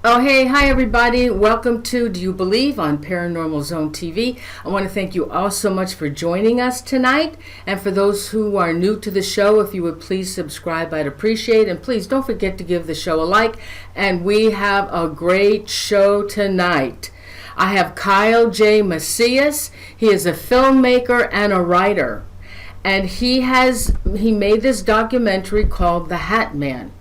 Oh, hey, hi everybody. Welcome to Do You Believe on Paranormal Zone TV. I want to thank you all so much for joining us tonight. And for those who are new to the show, if you would please subscribe, I'd appreciate it. And please don't forget to give the show a like. And we have a great show tonight. I have Kyle J. Macias. He is a filmmaker and a writer. And he made this documentary called The Hat Man.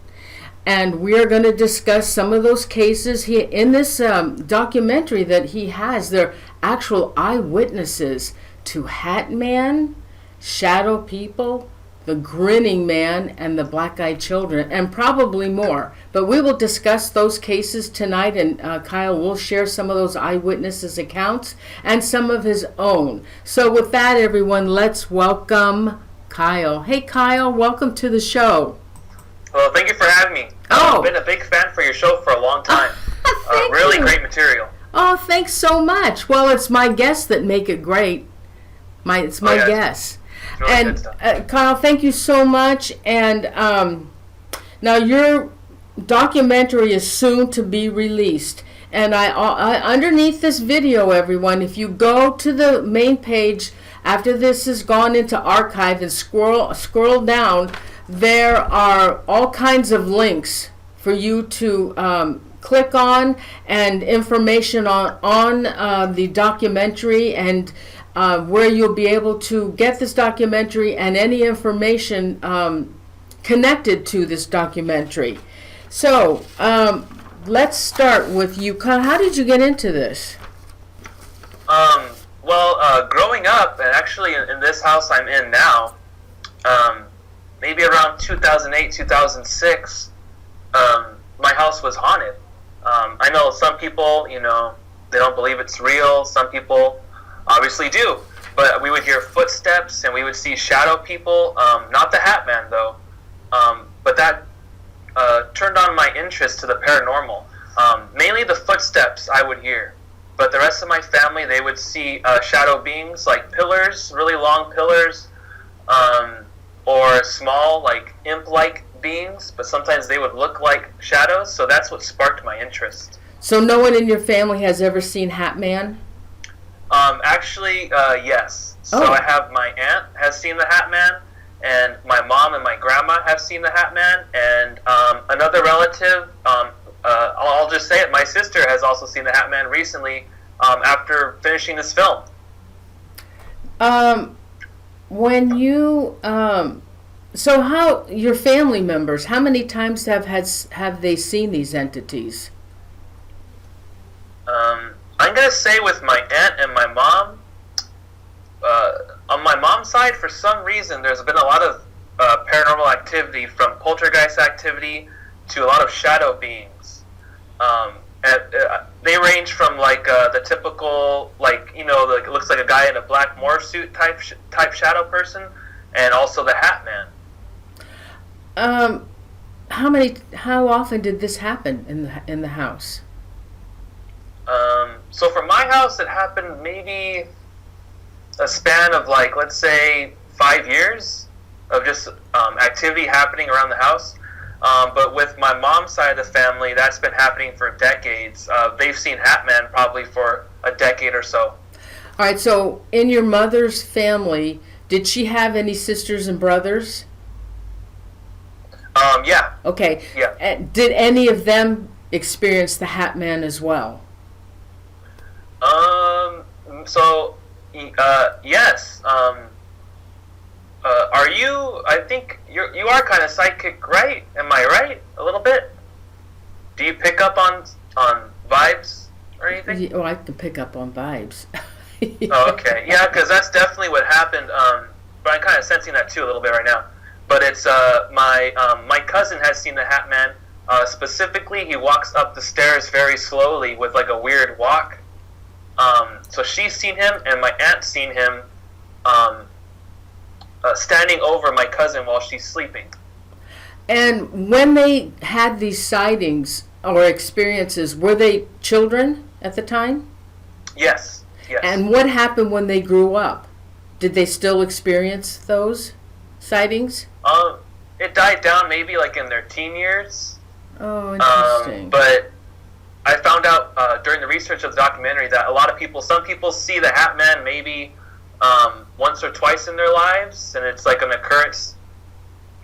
And we are going to discuss some of those cases in this documentary that he has. They're actual eyewitnesses to Hat Man, Shadow People, the Grinning Man, and the Black-Eyed Children, and probably more. But we will discuss those cases tonight, and Kyle will share some of those eyewitnesses' accounts and some of his own. So with that, everyone, let's welcome Kyle. Hey, Kyle, welcome to the show. Well, thank you for having me. I've been a big fan for your show for a long time. Really great material. Oh, thanks so much. Well, it's my guests that make it great. It's my guests. Really and Kyle, thank you so much. And now your documentary is soon to be released. And I underneath this video, everyone, if you go to the main page after this has gone into archive and scroll down, there are all kinds of links for you to click on, and information on the documentary, and where you'll be able to get this documentary and any information connected to this documentary. So let's start with you, Kyle. How did you get into this? Growing up, and actually in this house I'm in now, maybe around 2008, 2006, my house was haunted. I know some people, they don't believe it's real. Some people obviously do. But we would hear footsteps, and we would see shadow people. Not the Hat Man, though. But that turned on my interest to the paranormal. Mainly the footsteps I would hear. But the rest of my family, they would see shadow beings, like pillars, really long pillars, or small, like imp-like beings, but sometimes they would look like shadows, so that's what sparked my interest. So no one in your family has ever seen Hat Man? Yes. So I have my aunt has seen the Hat Man, and my mom and my grandma have seen the Hat Man, and another relative, I'll just say it, my sister has also seen the Hat Man recently after finishing this film. When you so how your family members, how many times have they seen these entities? I'm gonna say with my aunt and my mom, on my mom's side, for some reason there's been a lot of paranormal activity, from poltergeist activity to a lot of shadow beings. They range from the typical, it looks like a guy in a black morph suit type shadow person, and also the Hat Man. How often did this happen in the house? So for my house, it happened maybe a span of let's say 5 years of just activity happening around the house. But with my mom's side of the family, that's been happening for decades. They've seen Hat Man probably for a decade or so. All right, so in your mother's family, did she have any sisters and brothers? Yeah. Okay. Yeah. Did any of them experience the Hat Man as well? Yes. Are you? I think you are kind of psychic, right? Am I right? A little bit. Do you pick up on vibes or anything? Oh, I can pick up on vibes. Oh, okay. Yeah, because that's definitely what happened. But I'm kind of sensing that too a little bit right now. But it's my cousin has seen the Hat Man. Specifically, he walks up the stairs very slowly with like a weird walk. So she's seen him, and my aunt's seen him standing over my cousin while she's sleeping. And when they had these sightings or experiences, were they children at the time? Yes. Yes. And what happened when they grew up? Did they still experience those sightings? It died down maybe like in their teen years. Oh, interesting. But I found out during the research of the documentary that some people see the Hat Man maybe once or twice in their lives, and it's like an occurrence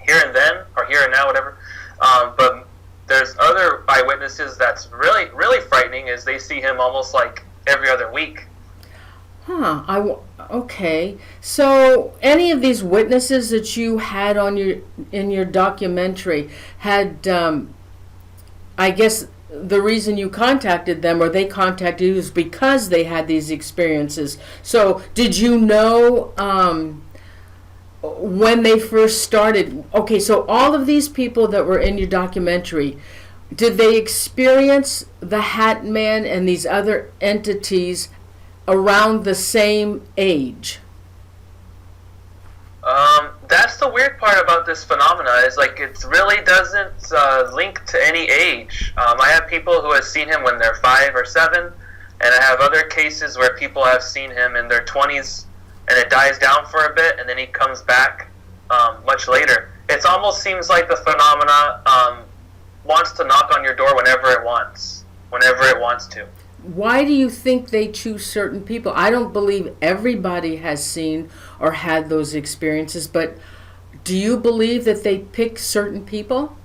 here and then, or here and now, whatever. But there's other eyewitnesses that's really, really frightening, is they see him almost like every other week. Okay. So, any of these witnesses that you had in your documentary had, I guess, the reason you contacted them, or they contacted you, is because they had these experiences. So, did you know when they first started? Okay, so all of these people that were in your documentary, did they experience the Hat Man and these other entities around the same age? That's the weird part about this phenomena, is like it really doesn't link to any age. I have people who have seen him when they're 5 or 7, and I have other cases where people have seen him in their 20s, and it dies down for a bit, and then he comes back much later. It almost seems like the phenomena wants to knock on your door whenever it wants to. Why do you think they choose certain people? I don't believe everybody has seen or had those experiences, but do you believe that they pick certain people?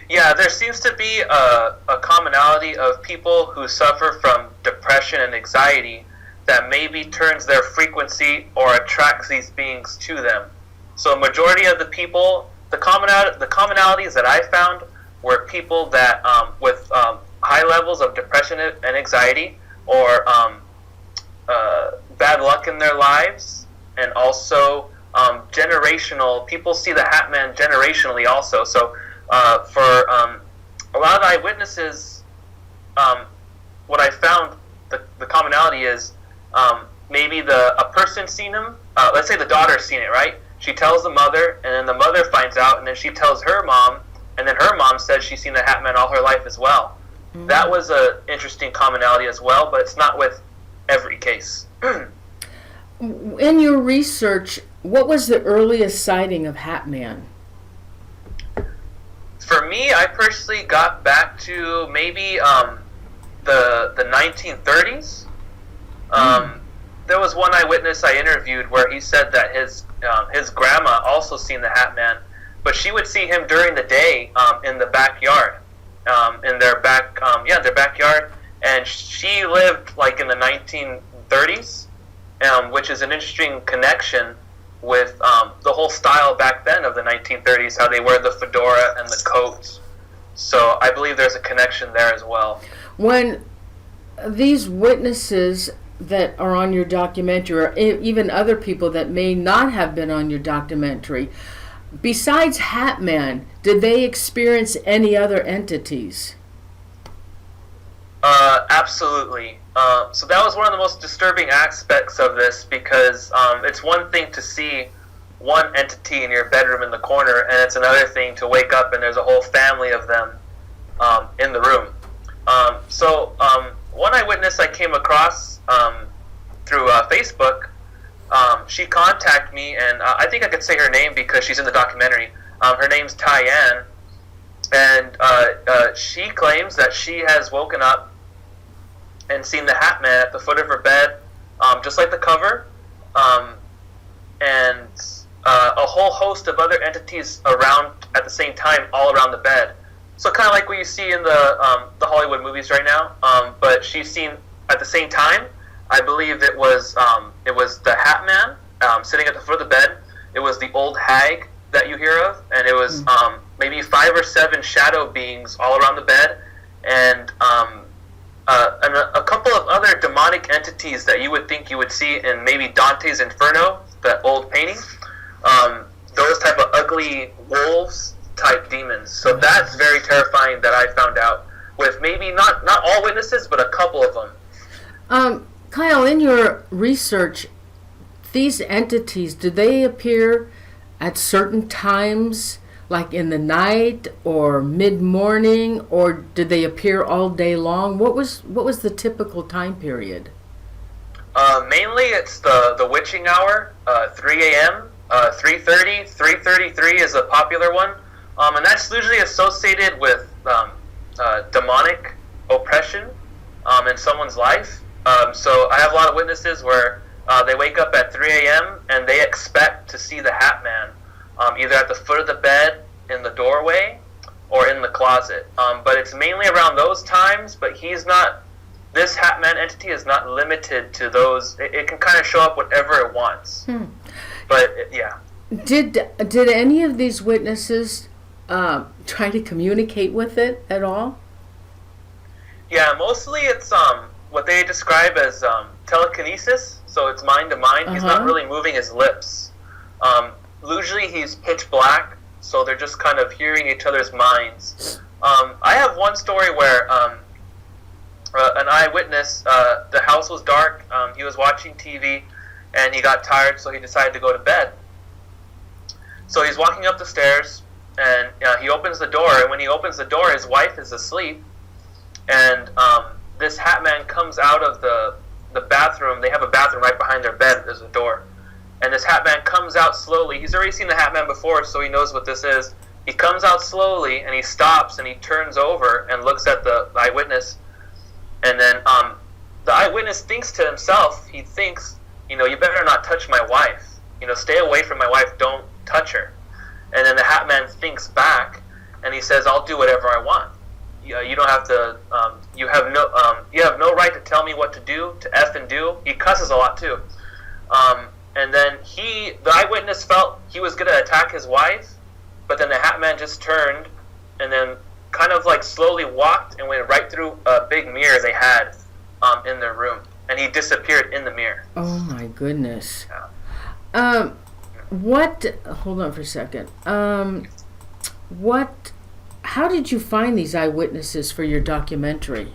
Yeah, there seems to be a commonality of people who suffer from depression and anxiety that maybe turns their frequency or attracts these beings to them. So a majority of the people, the commonalities that I found were people that with high levels of depression and anxiety, or bad luck in their lives, and also generational. People see the Hat Man generationally also. So for a lot of eyewitnesses, what I found the commonality is maybe a person seen him. Let's say the daughter's seen it, right? She tells the mother, and then the mother finds out, and then she tells her mom, and then her mom says she's seen the Hat Man all her life as well. That was an interesting commonality as well, but it's not with every case. In your research, what was the earliest sighting of Hat Man? For me, I personally got back to maybe the 1930s. There was one eyewitness I interviewed where he said that his grandma also seen the Hat Man, but she would see him during the day in the backyard. In their backyard, and she lived like in the 1930s, which is an interesting connection with the whole style back then of the 1930s, how they wear the fedora and the coats. So I believe there's a connection there as well. When these witnesses that are on your documentary, or even other people that may not have been on your documentary, besides Hat Man, did they experience any other entities? Absolutely. So that was one of the most disturbing aspects of this, because it's one thing to see one entity in your bedroom in the corner, and it's another thing to wake up and there's a whole family of them in the room. So one eyewitness I came across through Facebook, she contacted me, and I think I could say her name because she's in the documentary. Her name's Tyann, and she claims that she has woken up and seen the Hat Man at the foot of her bed, just like the cover, and a whole host of other entities around at the same time, all around the bed. So kind of like what you see in the Hollywood movies right now, but she's seen at the same time. I believe it was the Hat Man sitting at the foot of the bed. It was the old hag that you hear of, and it was maybe 5 or 7 shadow beings all around the bed, and a couple of other demonic entities that you would think you would see in maybe Dante's Inferno, that old painting. Those type of ugly wolves type demons. So that's very terrifying that I found out with maybe not all witnesses, but a couple of them. Kyle, in your research, these entities, do they appear at certain times, like in the night or mid-morning, or did they appear all day long? What was the typical time period? Mainly it's the witching hour, 3 a.m., 3:30, 3:33 is a popular one, and that's usually associated with demonic oppression in someone's life. So I have a lot of witnesses where they wake up at 3 a.m. and they expect to see the Hat Man either at the foot of the bed, in the doorway, or in the closet. But it's mainly around those times, but he's not, this Hat Man entity is not limited to those. It can kind of show up whatever it wants. But, yeah. Did any of these witnesses try to communicate with it at all? Yeah, mostly it's what they describe as telekinesis, so it's mind to mind. He's not really moving his lips. Usually he's pitch black, so they're just kind of hearing each other's minds. I have one story where an eyewitness, the house was dark, he was watching TV, and he got tired, so he decided to go to bed. So he's walking up the stairs, and he opens the door, and when he opens the door, his wife is asleep, and this Hat Man comes out of the bathroom. They have a bathroom right behind their bed. There's a door. And this Hat Man comes out slowly. He's already seen the Hat Man before, so he knows what this is. He comes out slowly, and he stops, and he turns over and looks at the eyewitness. And then the eyewitness thinks to himself, he thinks, you better not touch my wife. Stay away from my wife. Don't touch her. And then the Hat Man thinks back, and he says, I'll do whatever I want. You don't have to. You have no right to tell me what to do, to F and do. He cusses a lot too. And then the eyewitness felt he was going to attack his wife, but then the Hat Man just turned, and then kind of like slowly walked and went right through a big mirror they had in their room, and he disappeared in the mirror. Oh my goodness. Yeah. Hold on for a second. How did you find these eyewitnesses for your documentary?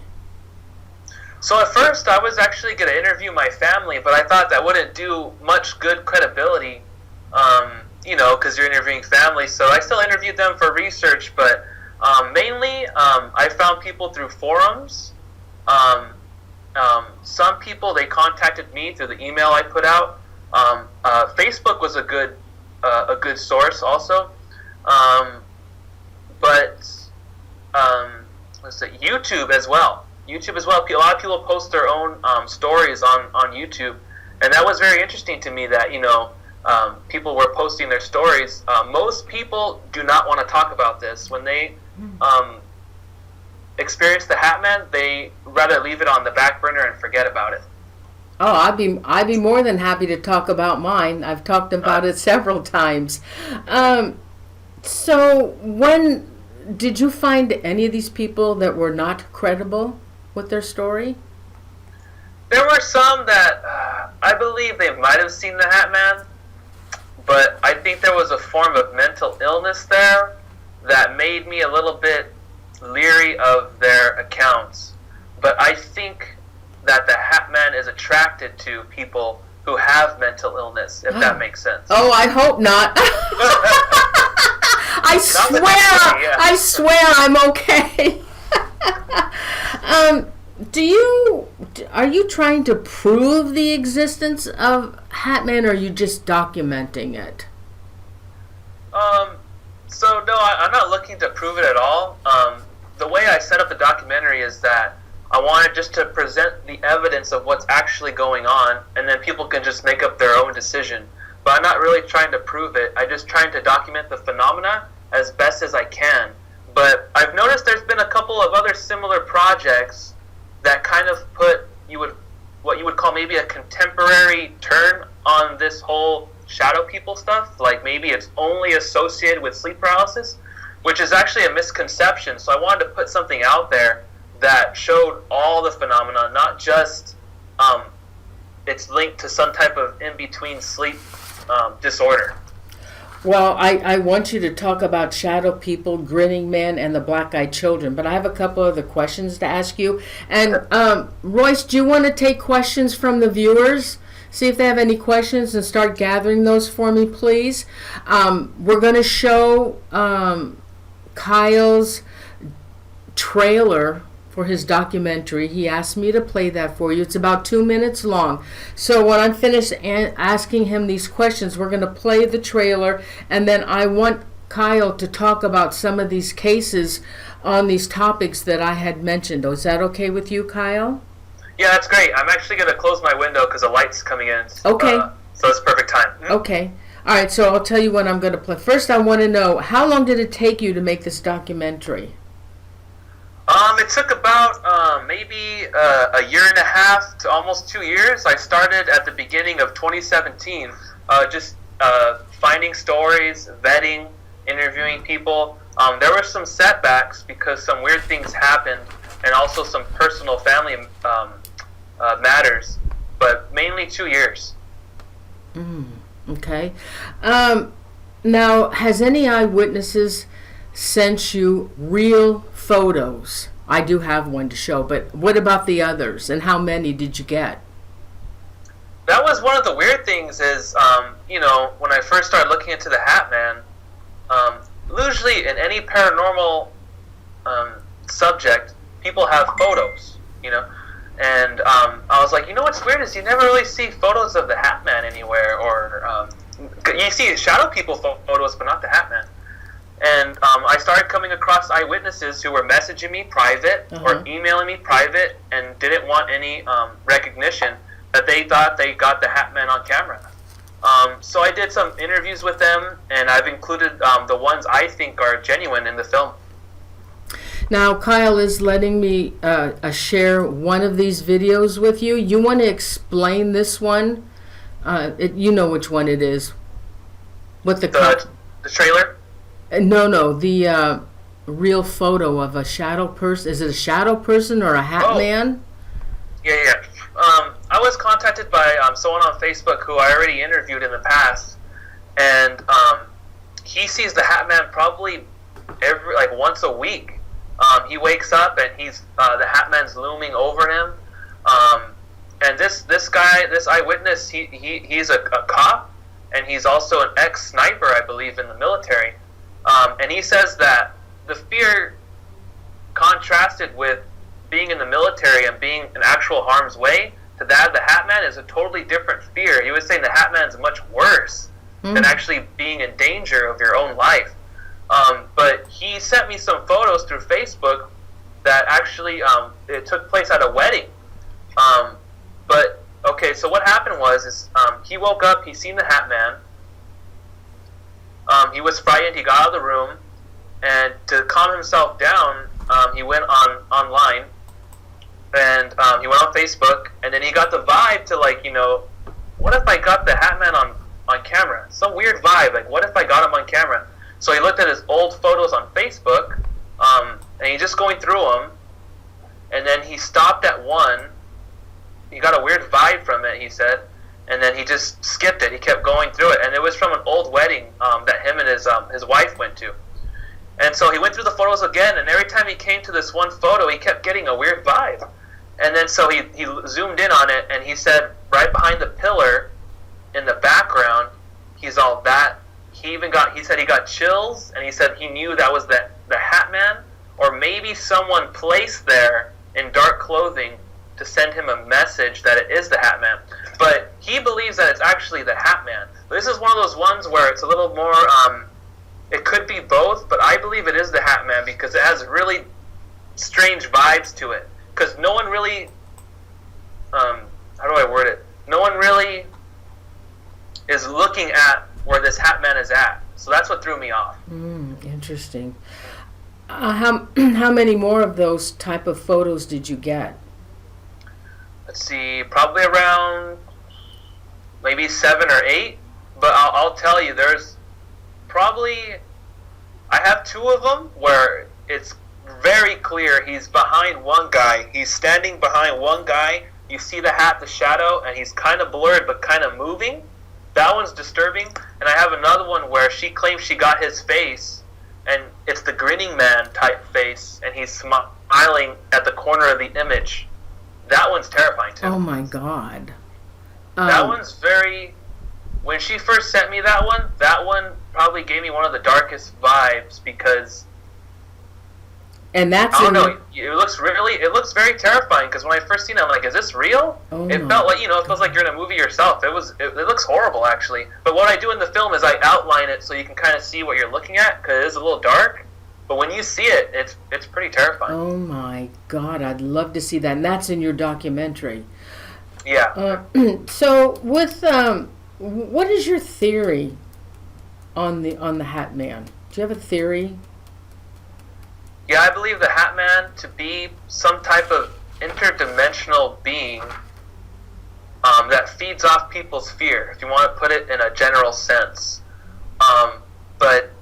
So at first I was actually going to interview my family, but I thought that wouldn't do much good credibility, because you're interviewing family. So I still interviewed them for research, but mainly I found people through forums. Some people, they contacted me through the email I put out. Facebook was a good source also. But YouTube as well. A lot of people post their own stories on YouTube, and that was very interesting to me that people were posting their stories. Most people do not want to talk about this when they experience the Hat Man. They rather leave it on the back burner and forget about it. Oh, I'd be more than happy to talk about mine. I've talked about it several times. So when did you find any of these people that were not credible with their story? There were some that I believe they might have seen the Hat Man, but I think there was a form of mental illness there that made me a little bit leery of their accounts. But I think that the Hat Man is attracted to people who have mental illness, if that makes sense. Oh, I hope not. I swear I'm okay. Are you trying to prove the existence of Hat Man, or are you just documenting it? So no, I'm not looking to prove it at all. The way I set up the documentary is that I wanted just to present the evidence of what's actually going on, and then people can just make up their own decision. But I'm not really trying to prove it. I'm just trying to document the phenomena as best as I can. But I've noticed there's been a couple of other similar projects that kind of put what you would call maybe a contemporary turn on this whole shadow people stuff. Like maybe it's only associated with sleep paralysis, which is actually a misconception. So I wanted to put something out there that showed all the phenomena, not just it's linked to some type of in-between sleep disorder. Well, I want you to talk about shadow people, grinning men, and the black-eyed children, but I have a couple other questions to ask you. And Royce, do you want to take questions from the viewers? See if they have any questions and start gathering those for me, please. We're going to show Kyle's trailer for his documentary. He asked me to play that for you. It's about 2 minutes long. So when I'm finished asking him these questions, we're going to play the trailer, and then I want Kyle to talk about some of these cases on these topics that I had mentioned. Is that okay with you, Kyle? Yeah, that's great. I'm actually going to close my window because the light's coming in. Okay. So it's perfect time. Okay. All right, so I'll tell you what I'm going to play. First, I want to know, how long did it take you to make this documentary? It took about maybe a year and a half to almost 2 years. I started at the beginning of 2017, just finding stories, vetting, interviewing people. There were some setbacks because some weird things happened, and also some personal family matters, but mainly 2 years. Okay. Now, has any eyewitnesses sent you real photos? I do have one to show, but what about the others, and how many did you get? That was one of the weird things is, when I first started looking into the Hat Man, usually in any paranormal subject, people have photos, and I was like, what's weird is you never really see photos of the Hat Man anywhere, or you see shadow people photos, but not the Hat Man. And I started coming across eyewitnesses who were messaging me private or emailing me private and didn't want any recognition that they thought they got the Hat Man on camera. So I did some interviews with them, and I've included the ones I think are genuine in the film. Now, Kyle is letting me share one of these videos with you. You want to explain this one? You know which one it is. What the trailer? No, the real photo of a shadow person. Is it a shadow person or a Hat Man? Yeah. I was contacted by someone on Facebook who I already interviewed in the past, and he sees the Hat Man probably once a week. He wakes up and he's the Hat Man's looming over him, and this guy, this eyewitness, he's a cop, and he's also an ex-sniper, I believe, in the military. And he says that the fear contrasted with being in the military and being in actual harm's way to that of the Hat Man is a totally different fear. He was saying the Hat Man's much worse than actually being in danger of your own life. But he sent me some photos through Facebook that actually it took place at a wedding. So what happened was he woke up, he seen the Hat Man. He was frightened. He got out of the room, and to calm himself down, he went online, and he went on Facebook, and then he got the vibe to what if I got the Hat Man on camera? Some weird vibe. Like, what if I got him on camera? So he looked at his old photos on Facebook, and he's just going through them, and then he stopped at one. He got a weird vibe from it, he said. And then he just skipped it. He kept going through it, and it was from an old wedding that him and his wife went to. And so he went through the photos again, and every time he came to this one photo, he kept getting a weird vibe. And then so he zoomed in on it, and he said right behind the pillar in the background, he's all that. He said he got chills, and he said he knew that was the Hat Man, or maybe someone placed there in dark clothing to send him a message that it is the Hat Man. But he believes that it's actually the Hat Man. This is one of those ones where it's a little more, it could be both, but I believe it is the Hat Man because it has really strange vibes to it. Because no one really, how do I word it? No one really is looking at where this Hat Man is at. So that's what threw me off. Interesting. How many more of those type of photos did you get? Let's see, probably around maybe 7 or 8. But I'll tell you, there's probably, I have 2 of them where it's very clear he's behind one guy. He's standing behind one guy. You see the hat, the shadow, and he's kind of blurred but kind of moving. That one's disturbing. And I have another one where she claims she got his face, and it's the Grinning man type face, and he's smiling at the corner of the image. That one's terrifying too. Oh my God. That one's very... When she first sent me that one probably gave me one of the darkest vibes because... And that's... I don't know. It looks very terrifying because when I first seen it, I'm like, is this real? It felt like, it feels like you're in a movie yourself. It looks horrible, actually. But what I do in the film is I outline it so you can kind of see what you're looking at because it is a little dark. But when you see it, it's pretty terrifying. Oh my God, I'd love to see that. And that's in your documentary. Yeah. So with what is your theory on the Hat Man? Do you have a theory? Yeah, I believe the Hat Man to be some type of interdimensional being that feeds off people's fear, if you want to put it in a general sense. But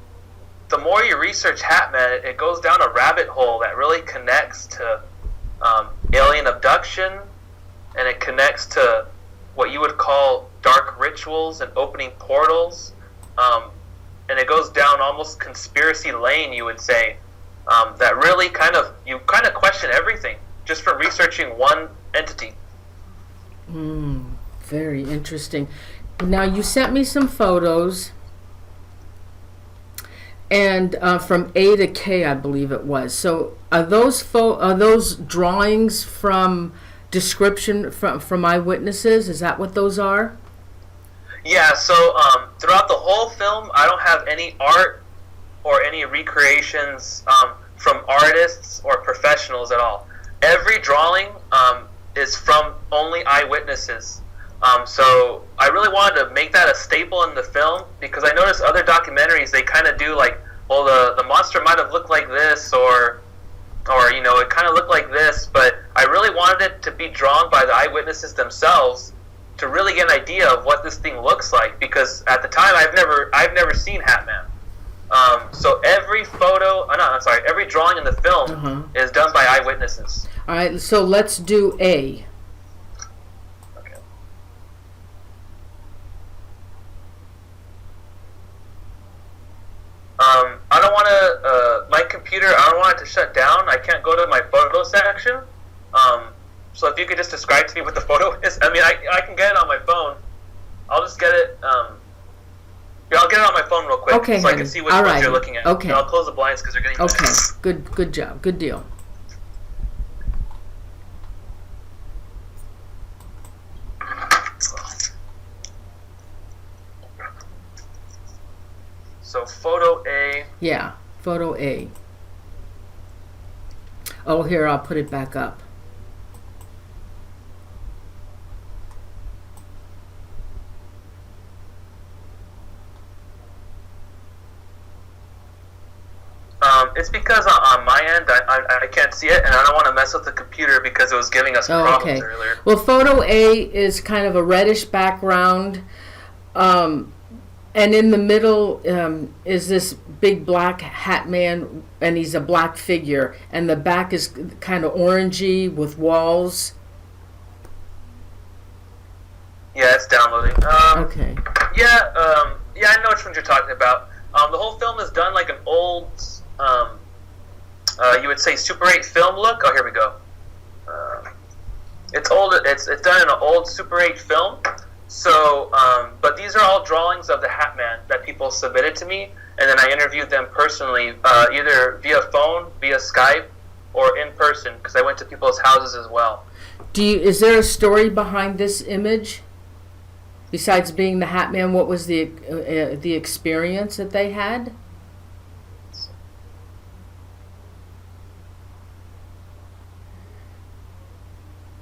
the more you research Hat Man, it goes down a rabbit hole that really connects to alien abduction, and it connects to what you would call dark rituals and opening portals, and it goes down almost conspiracy lane, you would say, that really you question everything just from researching one entity. Very interesting. Now, you sent me some photos, and from A to K, I believe it was. So are those drawings from description from eyewitnesses? Is that what those are? Yeah, so throughout the whole film, I don't have any art or any recreations from artists or professionals at all. Every drawing is from only eyewitnesses. So I really wanted to make that a staple in the film, because I noticed other documentaries, they kind of do like, well, the monster might have looked like this, or it kind of looked like this, but I really wanted it to be drawn by the eyewitnesses themselves to really get an idea of what this thing looks like, because at the time I've never seen Hat Man. So every every drawing in the film is done by eyewitnesses. All right, so let's do A. Okay. I don't want to, my computer, I don't want it to shut down. I can't go to my photo section. So if you could just describe to me what the photo is. I mean, I can get it on my phone. I'll just get it, I'll get it on my phone real quick, okay, so I can see what you're looking at. Okay. And I'll close the blinds because they're getting Okay, good job, good deal. So photo A. Yeah, photo A. Oh, here, I'll put it back up. It's because on my end, I can't see it, and I don't want to mess with the computer because it was giving us problems earlier. Well, photo A is kind of a reddish background, and in the middle is this big black hat man, and he's a black figure, and the back is kind of orangey with walls. Yeah, it's downloading. Okay. Yeah, I know which one you're talking about. The whole film is done like an old, you would say Super 8 film look. Oh, here we go. It's old. It's done in an old Super 8 film. So, but these are all drawings of the Hat Man that people submitted to me, and then I interviewed them personally, either via phone, via Skype, or in person, because I went to people's houses as well. Is there a story behind this image? Besides being the Hat Man, what was the experience that they had?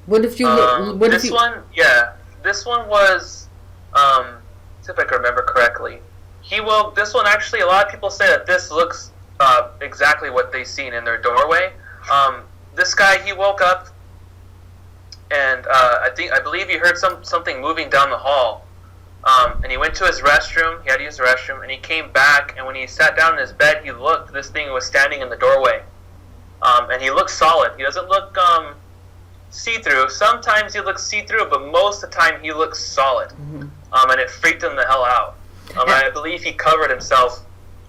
What if you This one was, see if I can remember correctly. This one actually, a lot of people say that this looks exactly what they seen in their doorway. This guy, he woke up, and I believe he heard something moving down the hall, and he went to his restroom. He had to use the restroom, and he came back. And when he sat down in his bed, he looked. This thing was standing in the doorway, and he looked solid. He doesn't look see-through. Sometimes he looks see-through, but most of the time he looks solid. And it freaked him the hell out. I believe he covered himself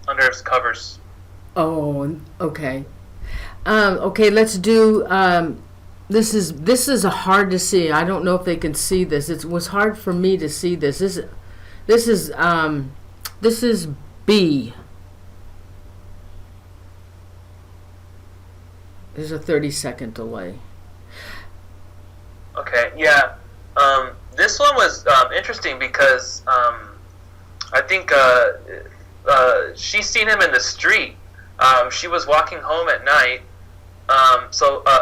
under his covers. Oh, okay. Okay, let's do. This is a hard to see. I don't know if they can see this. It was hard for me to see this. This is B. There's a 30-second delay. Okay, yeah. This one was interesting because I think she's seen him in the street, She was walking home at night.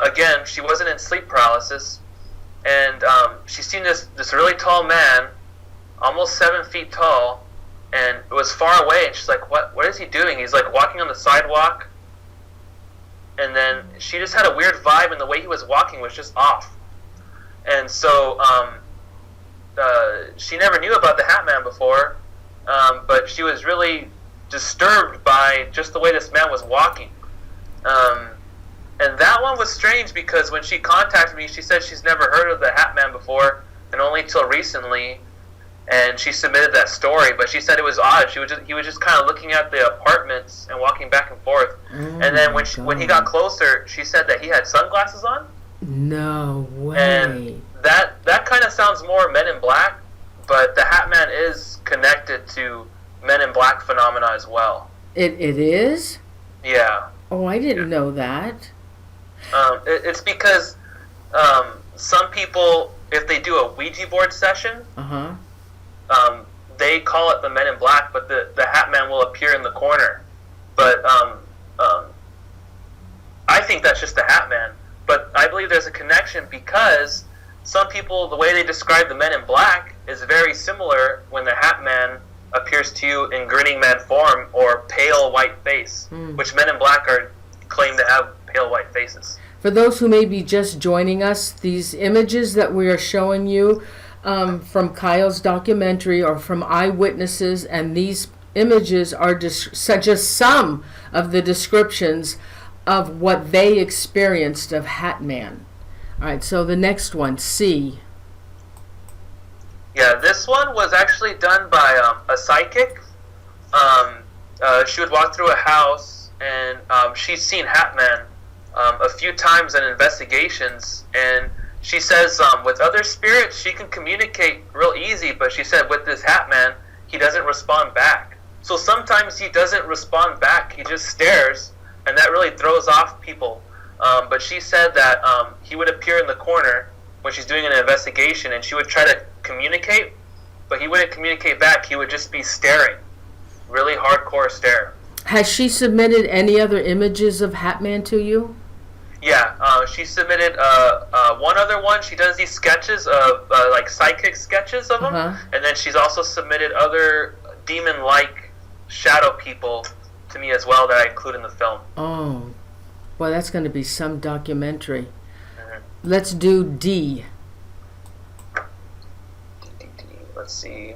Again, she wasn't in sleep paralysis, and she seen this really tall man, almost 7 feet tall, and it was far away. And she's like, "What is he doing?" He's like walking on the sidewalk, and then she just had a weird vibe, and the way he was walking was just off. And so she never knew about the Hat Man before, but she was really disturbed by just the way this man was walking. And that one was strange because when she contacted me, she said she's never heard of the Hat Man before, and only till recently. And she submitted that story, but she said it was odd. He was just kind of looking at the apartments and walking back and forth. And then when he got closer, she said that he had sunglasses on. No way. And that kind of sounds more Men in Black, but the Hat Man is connected to Men in Black phenomena as well. It is? Yeah. Oh, I didn't know that. It's because some people, if they do a Ouija board session, they call it the Men in Black, but the Hat Man will appear in the corner. But I think that's just the Hat Man. But I believe there's a connection because some people, the way they describe the Men in Black is very similar when the Hat Man appears to you in grinning man form or pale white face, which Men in Black are claim to have pale white faces. For those who may be just joining us, these images that we are showing you from Kyle's documentary are from eyewitnesses, and these images are just some of the descriptions of what they experienced of Hat Man. All right, so the next one, C. Yeah, this one was actually done by a psychic. She would walk through a house, and she's seen Hat Man a few times in investigations, and she says with other spirits she can communicate real easy, but she said with this Hat Man, he doesn't respond back. So sometimes he doesn't respond back, he just stares, and that really throws off people. But she said that he would appear in the corner when she's doing an investigation, and she would try to communicate, but he wouldn't communicate back, he would just be staring. Really hardcore stare. Has she submitted any other images of Hat Man to you? Yeah, she submitted one other one. She does these sketches of like psychic sketches of him, and then she's also submitted other demon-like shadow people to me as well that I include in the film. Oh, well, that's going to be some documentary. Let's do D. Let's see.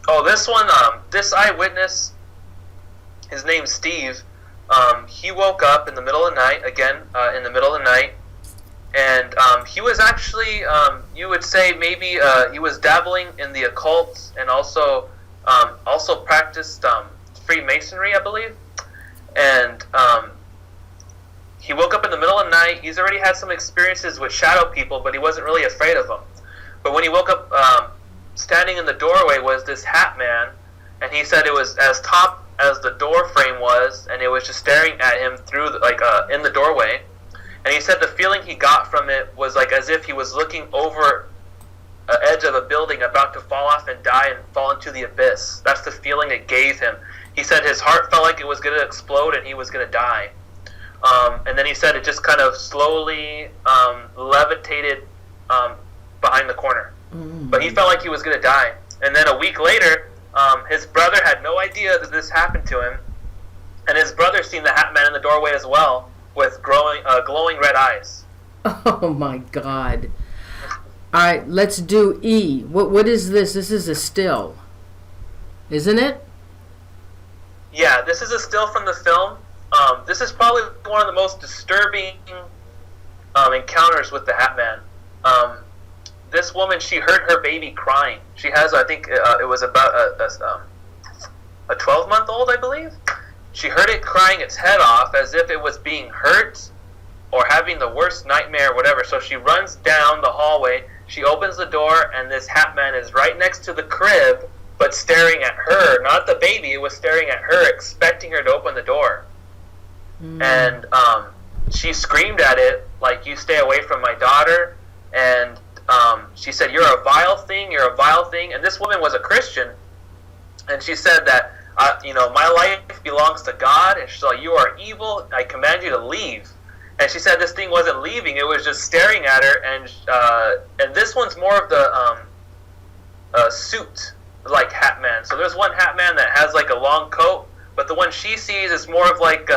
Oh, this one. This eyewitness. His name's Steve. He woke up in the middle of the night, in the middle of the night, and he was actually, you would say maybe he was dabbling in the occult and also practiced Freemasonry, I believe. And he woke up in the middle of the night. He's already had some experiences with shadow people, but he wasn't really afraid of them. But when he woke up, standing in the doorway was this Hat Man, and he said it was as top as the door frame was, and it was just staring at him through in the doorway. And he said the feeling he got from it was like as if he was looking over an edge of a building about to fall off and die and fall into the abyss. That's the feeling it gave him. He said his heart felt like it was going to explode and he was going to die. And then he said it just kind of slowly levitated behind the corner. But he felt like he was going to die. And then a week later, his brother had no idea that this happened to him, and his brother seen the Hat Man in the doorway as well, with glowing red eyes. Oh my God! All right, let's do E. What is this? This is a still, isn't it? Yeah, this is a still from the film. This is probably one of the most disturbing encounters with the Hat Man. This woman, she heard her baby crying. She has, I think, it was about a 12-month-old, I believe. She heard it crying its head off as if it was being hurt or having the worst nightmare or whatever. So she runs down the hallway. She opens the door, and this Hat Man is right next to the crib, but staring at her. Not the baby. It was staring at her, expecting her to open the door. And she screamed at it, like, "You stay away from my daughter." And she said, "You're a vile thing, you're a vile thing." And this woman was a Christian, and she said that my life belongs to God, and she's like, you are evil, I command you to leave. And she said this thing wasn't leaving, it was just staring at her, and this one's more of the suit, like Hat Man. So there's one Hat Man that has like a long coat, but the one she sees is more of like,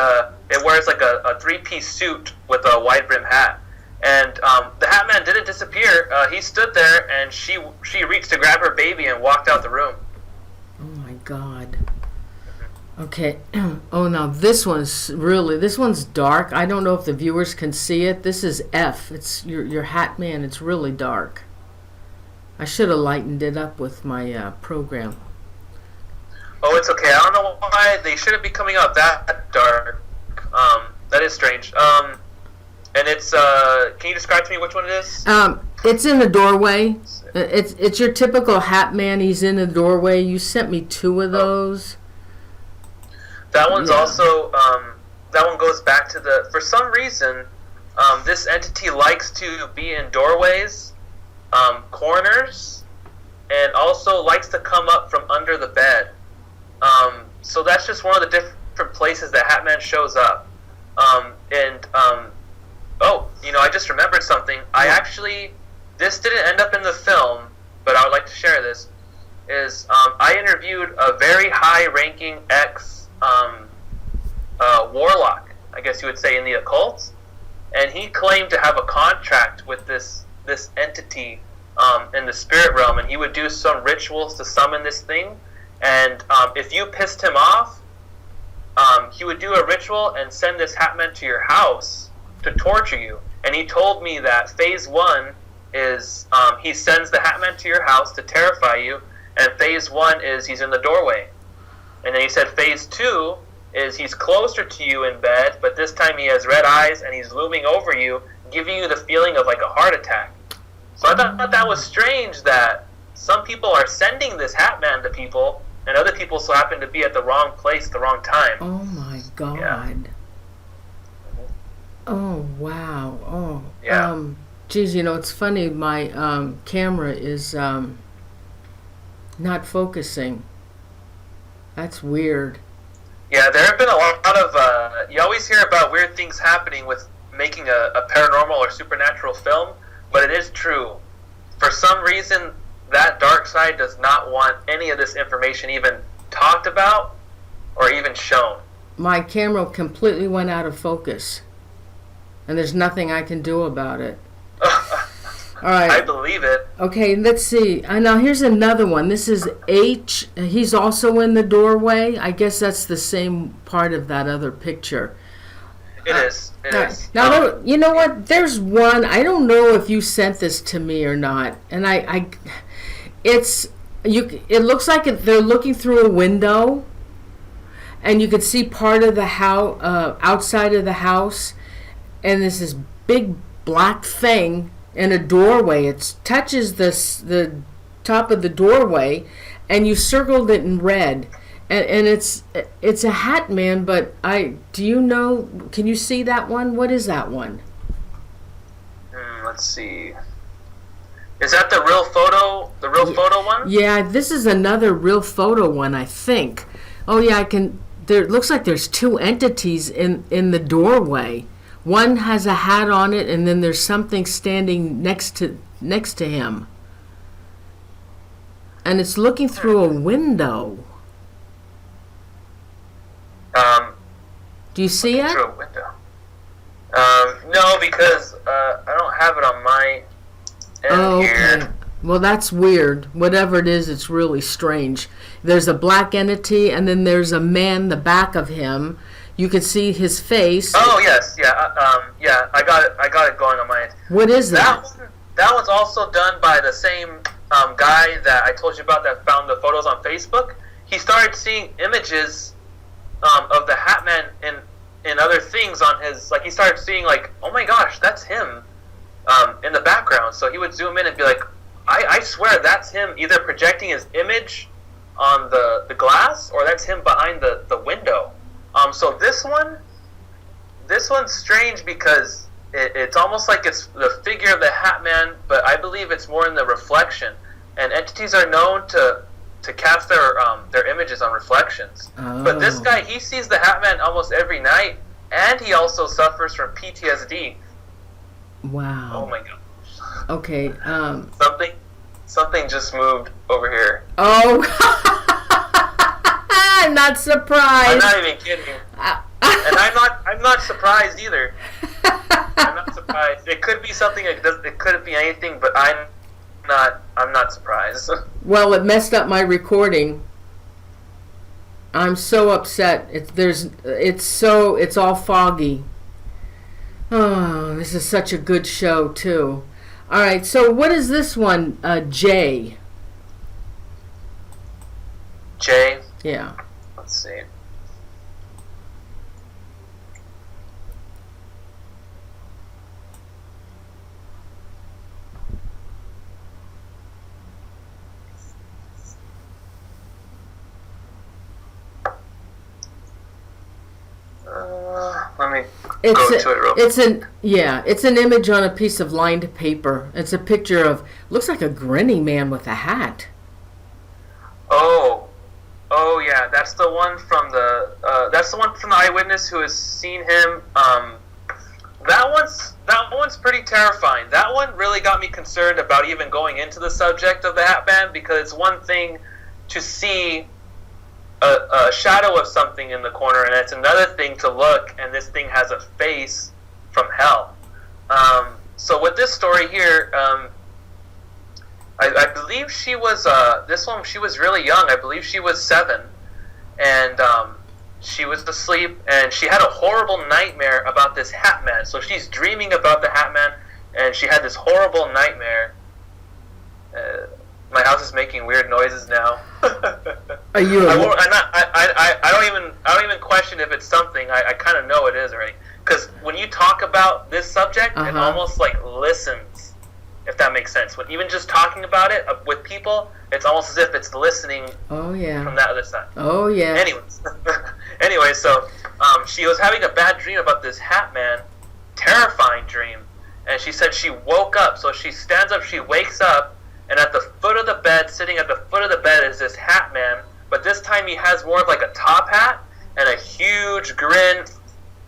it wears like a three-piece suit with a wide brim hat. And the Hat Man didn't disappear, he stood there, and she reached to grab her baby and walked out the room. Oh my God. Okay. Oh, now this one's dark. I don't know if the viewers can see it. This is F. It's your Hat Man. It's really dark. I should have lightened it up with my program. Oh, it's okay. I don't know why they shouldn't be coming out that dark. That is strange. And it's can you describe to me which one it is? It's in the doorway. It's your typical Hat Man. He's in the doorway. You sent me 2 of those. That one's also, that one goes back to for some reason, this entity likes to be in doorways, corners, and also likes to come up from under the bed. So that's just one of the different places that Hat Man shows up. I just remembered something. This didn't end up in the film, but I would like to share this, I interviewed a very high-ranking warlock, I guess you would say, in the occult, and he claimed to have a contract with this entity in the spirit realm, and he would do some rituals to summon this thing, and if you pissed him off, he would do a ritual and send this Hat Man to your house to torture you. And he told me that phase 1 is he sends the Hat Man to your house to terrify you, and phase 1 is he's in the doorway. And then he said phase 2 is he's closer to you in bed, but this time he has red eyes and he's looming over you, giving you the feeling of like a heart attack. So I thought that was strange that some people are sending this Hat Man to people, and other people so happen to be at the wrong place at the wrong time. Oh my God. Yeah. Oh wow. Oh. Yeah. Geez, it's funny. My camera is not focusing. That's weird. Yeah, there have been a lot of, you always hear about weird things happening with making a paranormal or supernatural film, but it is true. For some reason, that dark side does not want any of this information even talked about or even shown. My camera completely went out of focus, and there's nothing I can do about it. All right. I believe it. Okay, let's see. Now here's another one. This is H. He's also in the doorway. I guess that's the same part of that other picture. It is. It is. Now, you know what? There's one. I don't know if you sent this to me or not. And it looks like they're looking through a window, and you could see part of the house, outside of the house, and there's this big black thing in a doorway. It touches the top of the doorway, and you circled it in red, and it's a Hat Man. But can you see that one? What is that one? Let's see. Is that the real photo? The real photo one? Yeah, this is another real photo one, I think. Oh yeah, I can. There looks like there's 2 entities in the doorway. One has a hat on it, and then there's something standing next to him. And it's looking through a window. Do you see it? Through a window. No, because I don't have it on my end here. Okay. Well, that's weird. Whatever it is, it's really strange. There's a black entity, and then there's a man, the back of him. You can see his face. Oh yes, yeah, I got it going on my end. What is that? That one's also done by the same guy that I told you about that found the photos on Facebook. He started seeing images of the Hat Man and other things on his, like he started seeing like, oh my gosh, that's him in the background. So he would zoom in and be like, I swear that's him either projecting his image on the glass, or that's him behind the window. So this one's strange because it's almost like it's the figure of the Hat Man, but I believe it's more in the reflection. And entities are known to to cast their images on reflections. Oh. But this guy, he sees the Hat Man almost every night, and he also suffers from PTSD. Wow. Oh my god. Okay. Something just moved over here. Oh. I'm not surprised. I'm not even kidding. And I'm not surprised either. I'm not surprised. It could be something. It could be anything, but I'm not surprised. Well, it messed up my recording. I'm so upset. It's all foggy. Oh, this is such a good show too. All right, so what is this one, Jay? Jay? Yeah. Let's see. Let me go to it real quick. It's an image on a piece of lined paper. It's a picture of, looks like a grinning man with a hat. Oh yeah, that's the one from the eyewitness who has seen him. That one's pretty terrifying. That one really got me concerned about even going into the subject of the Hat Man, because it's one thing to see a shadow of something in the corner, and it's another thing to look and this thing has a face from hell. So with this story here, I believe she was she was really young. I believe she was 7, and she was asleep, and she had a horrible nightmare about this Hat Man. So she's dreaming about the Hat Man, and she had this horrible nightmare. My house is making weird noises now. Are you? I don't even question if it's something. I kind of know it is already. Because when you talk about this subject, it almost like listens. If that makes sense. When even just talking about it with people, it's almost as if it's listening. Oh yeah. From that other side. Oh yeah. Anyway, so she was having a bad dream about this Hat Man, terrifying dream, and she said she woke up. So she stands up, she wakes up. And at the foot of the bed, sitting at the foot of the bed, is this Hat Man. But this time he has more of like a top hat and a huge grin,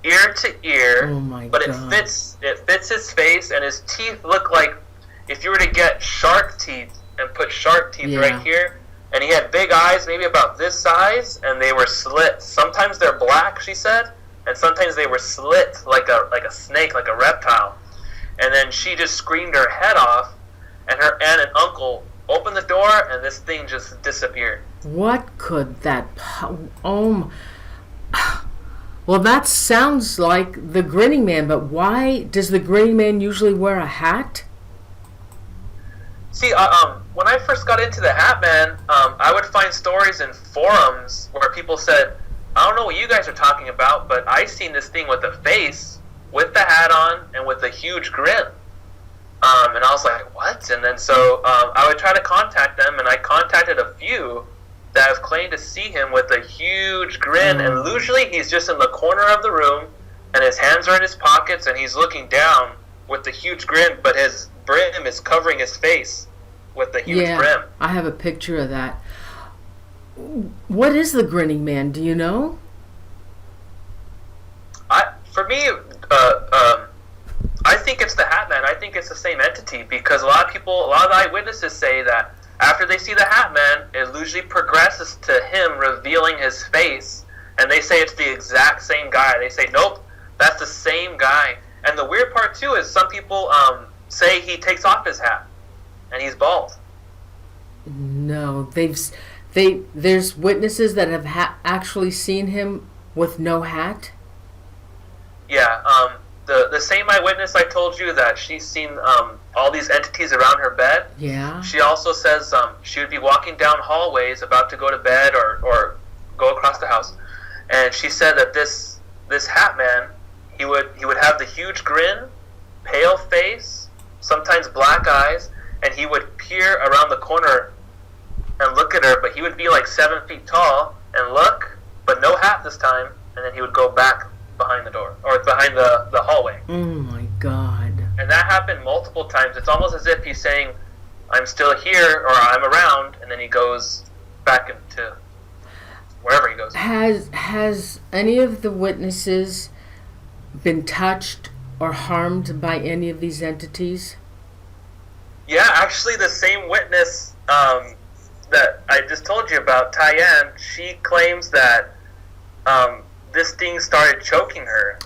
ear to ear. Oh my but God. It fits his face, and his teeth look like if you were to get shark teeth and put shark teeth right here. And he had big eyes, maybe about this size, and they were slit. Sometimes they're black, she said, and sometimes they were slit like a snake, like a reptile. And then she just screamed her head off. And her aunt and uncle opened the door, and this thing just disappeared. What could that... Well, that sounds like the Grinning Man, but why does the Grinning Man usually wear a hat? See, when I first got into the Hat Man, I would find stories in forums where people said, I don't know what you guys are talking about, but I seen this thing with a face, with the hat on, and with a huge grin. And I was like, what? And then so I would try to contact them, and I contacted a few that have claimed to see him with a huge grin. And usually he's just in the corner of the room, and his hands are in his pockets, and he's looking down with the huge grin, but his brim is covering his face with the huge brim. I have a picture of that. What is the Grinning Man? Do you know? For me, I think it's the Hat Man. I think it's the same entity, because a lot of the eyewitnesses say that after they see the Hat Man, it usually progresses to him revealing his face, and they say it's the exact same guy. They say, nope, that's the same guy. And the weird part too is some people say he takes off his hat and he's bald. No, there's witnesses that have actually seen him with no hat. Yeah, the same eyewitness I told you that she's seen all these entities around her bed. Yeah. She also says she would be walking down hallways about to go to bed or go across the house, and she said that this Hat Man, he would have the huge grin, pale face, sometimes black eyes, and he would peer around the corner and look at her, but he would be like 7 feet tall and look, but no hat this time, and then he would go back behind the door, or behind the hallway. Oh my God. And that happened multiple times. It's almost as if he's saying, I'm still here, or I'm around, and then he goes back into wherever he goes. Has any of the witnesses been touched or harmed by any of these entities? Yeah, actually, the same witness that I just told you about, Tyann, she claims that this thing started choking her.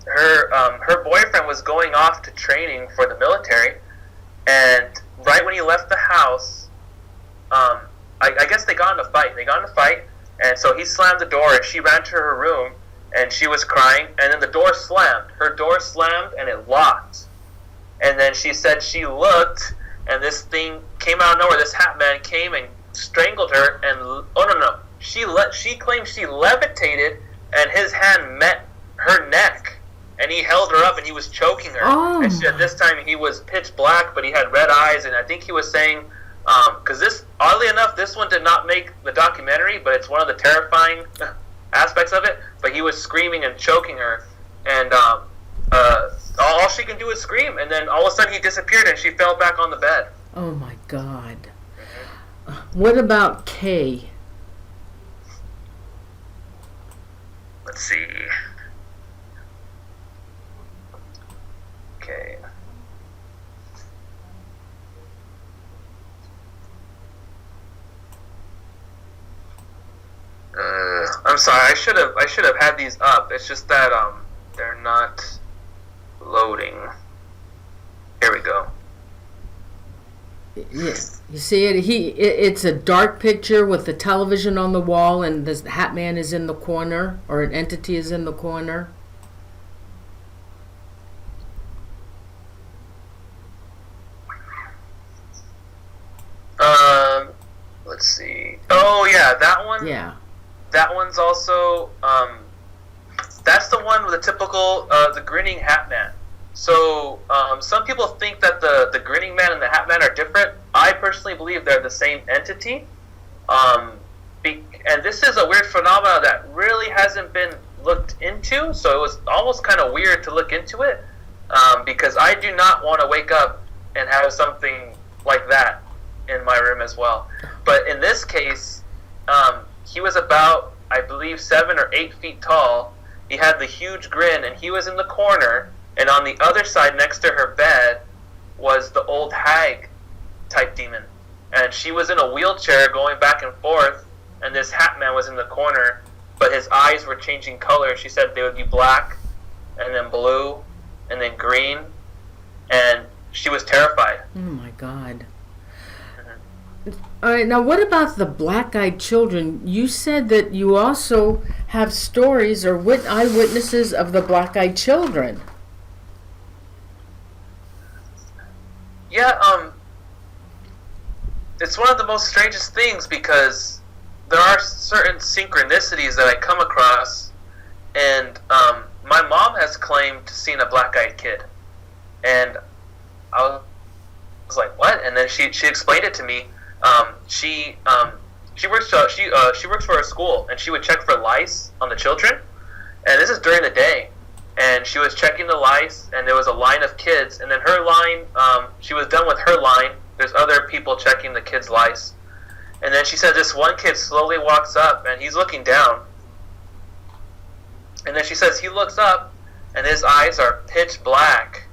Her boyfriend was going off to training for the military, and right when he left the house, I guess they got in a fight. And so he slammed the door, and she ran to her room, and she was crying, and then the door slammed. Her door slammed, and it locked. And then she said she looked, and this thing came out of nowhere. This hat man came and strangled her, and she claimed she levitated, and his hand met her neck, and he held her up, and he was choking her. Oh. And she said this time he was pitch black, but he had red eyes, and I think he was saying, because this, oddly enough, this one did not make the documentary, but it's one of the terrifying aspects of it. But he was screaming and choking her, and all she can do is scream, and then all of a sudden he disappeared, and she fell back on the bed. Oh my God. What about Kay? Let's see. Okay. I'm sorry. I should have had these up. It's just that they're not loading. Here we go. Yeah, you see it. It's a dark picture with the television on the wall, and the hat man is in the corner, or an entity is in the corner. Let's see. Oh yeah, that one. Yeah. That one's also. That's the one with the typical the grinning hat man. So some people think that the grinning man and the hat man are different. I personally believe they're the same entity. And this is a weird phenomenon that really hasn't been looked into. So it was almost kind of weird to look into it, because I do not want to wake up and have something like that in my room as well. But in this case, he was about, I believe, 7 or 8 feet tall. He had the huge grin, and he was in the corner. And on the other side, next to her bed, was the old hag type demon. And she was in a wheelchair going back and forth, and this hat man was in the corner, but his eyes were changing color. She said they would be black, and then blue, and then green, and she was terrified. Oh my God. All right, now what about the black-eyed children? You said that you also have stories or eyewitnesses of the black-eyed children. Yeah, it's one of the most strangest things, because there are certain synchronicities that I come across, and my mom has claimed to seen a black-eyed kid, and I was like, what? And then she explained it to me. She works for a school, and she would check for lice on the children, and this is during the day. And she was checking the lice, and there was a line of kids, and then her line, she was done with her line. There's other people checking the kids' lice. And then she said this one kid slowly walks up, and he's looking down. And then she says he looks up, and his eyes are pitch black.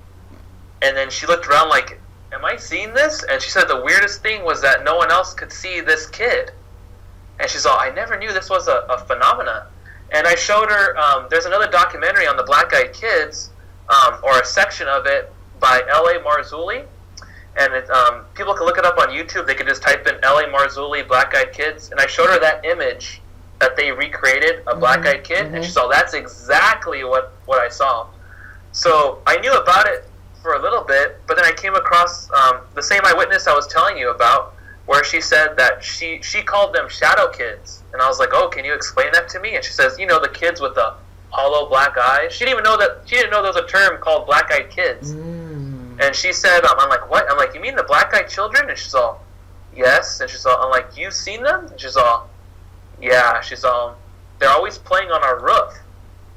And then she looked around like, am I seeing this? And she said the weirdest thing was that no one else could see this kid. And she's all, I never knew this was a phenomena. And I showed her, there's another documentary on the black-eyed kids, or a section of it, by L.A. Marzulli. And people can look it up on YouTube. They can just type in L.A. Marzulli black-eyed kids. And I showed her that image that they recreated, a black-eyed kid. And she saw, that's exactly what I saw. So I knew about it for a little bit, but then I came across the same eyewitness I was telling you about, where she said that she called them shadow kids. And I was like, oh, can you explain that to me? And she says, you know, the kids with the hollow black eyes. She didn't know there was a term called black-eyed kids. And she said, I'm like, what? I'm like, you mean the black-eyed children? And she's all, yes. And she's all, I'm like, you've seen them? And she's all, yeah. She's all, they're always playing on our roof.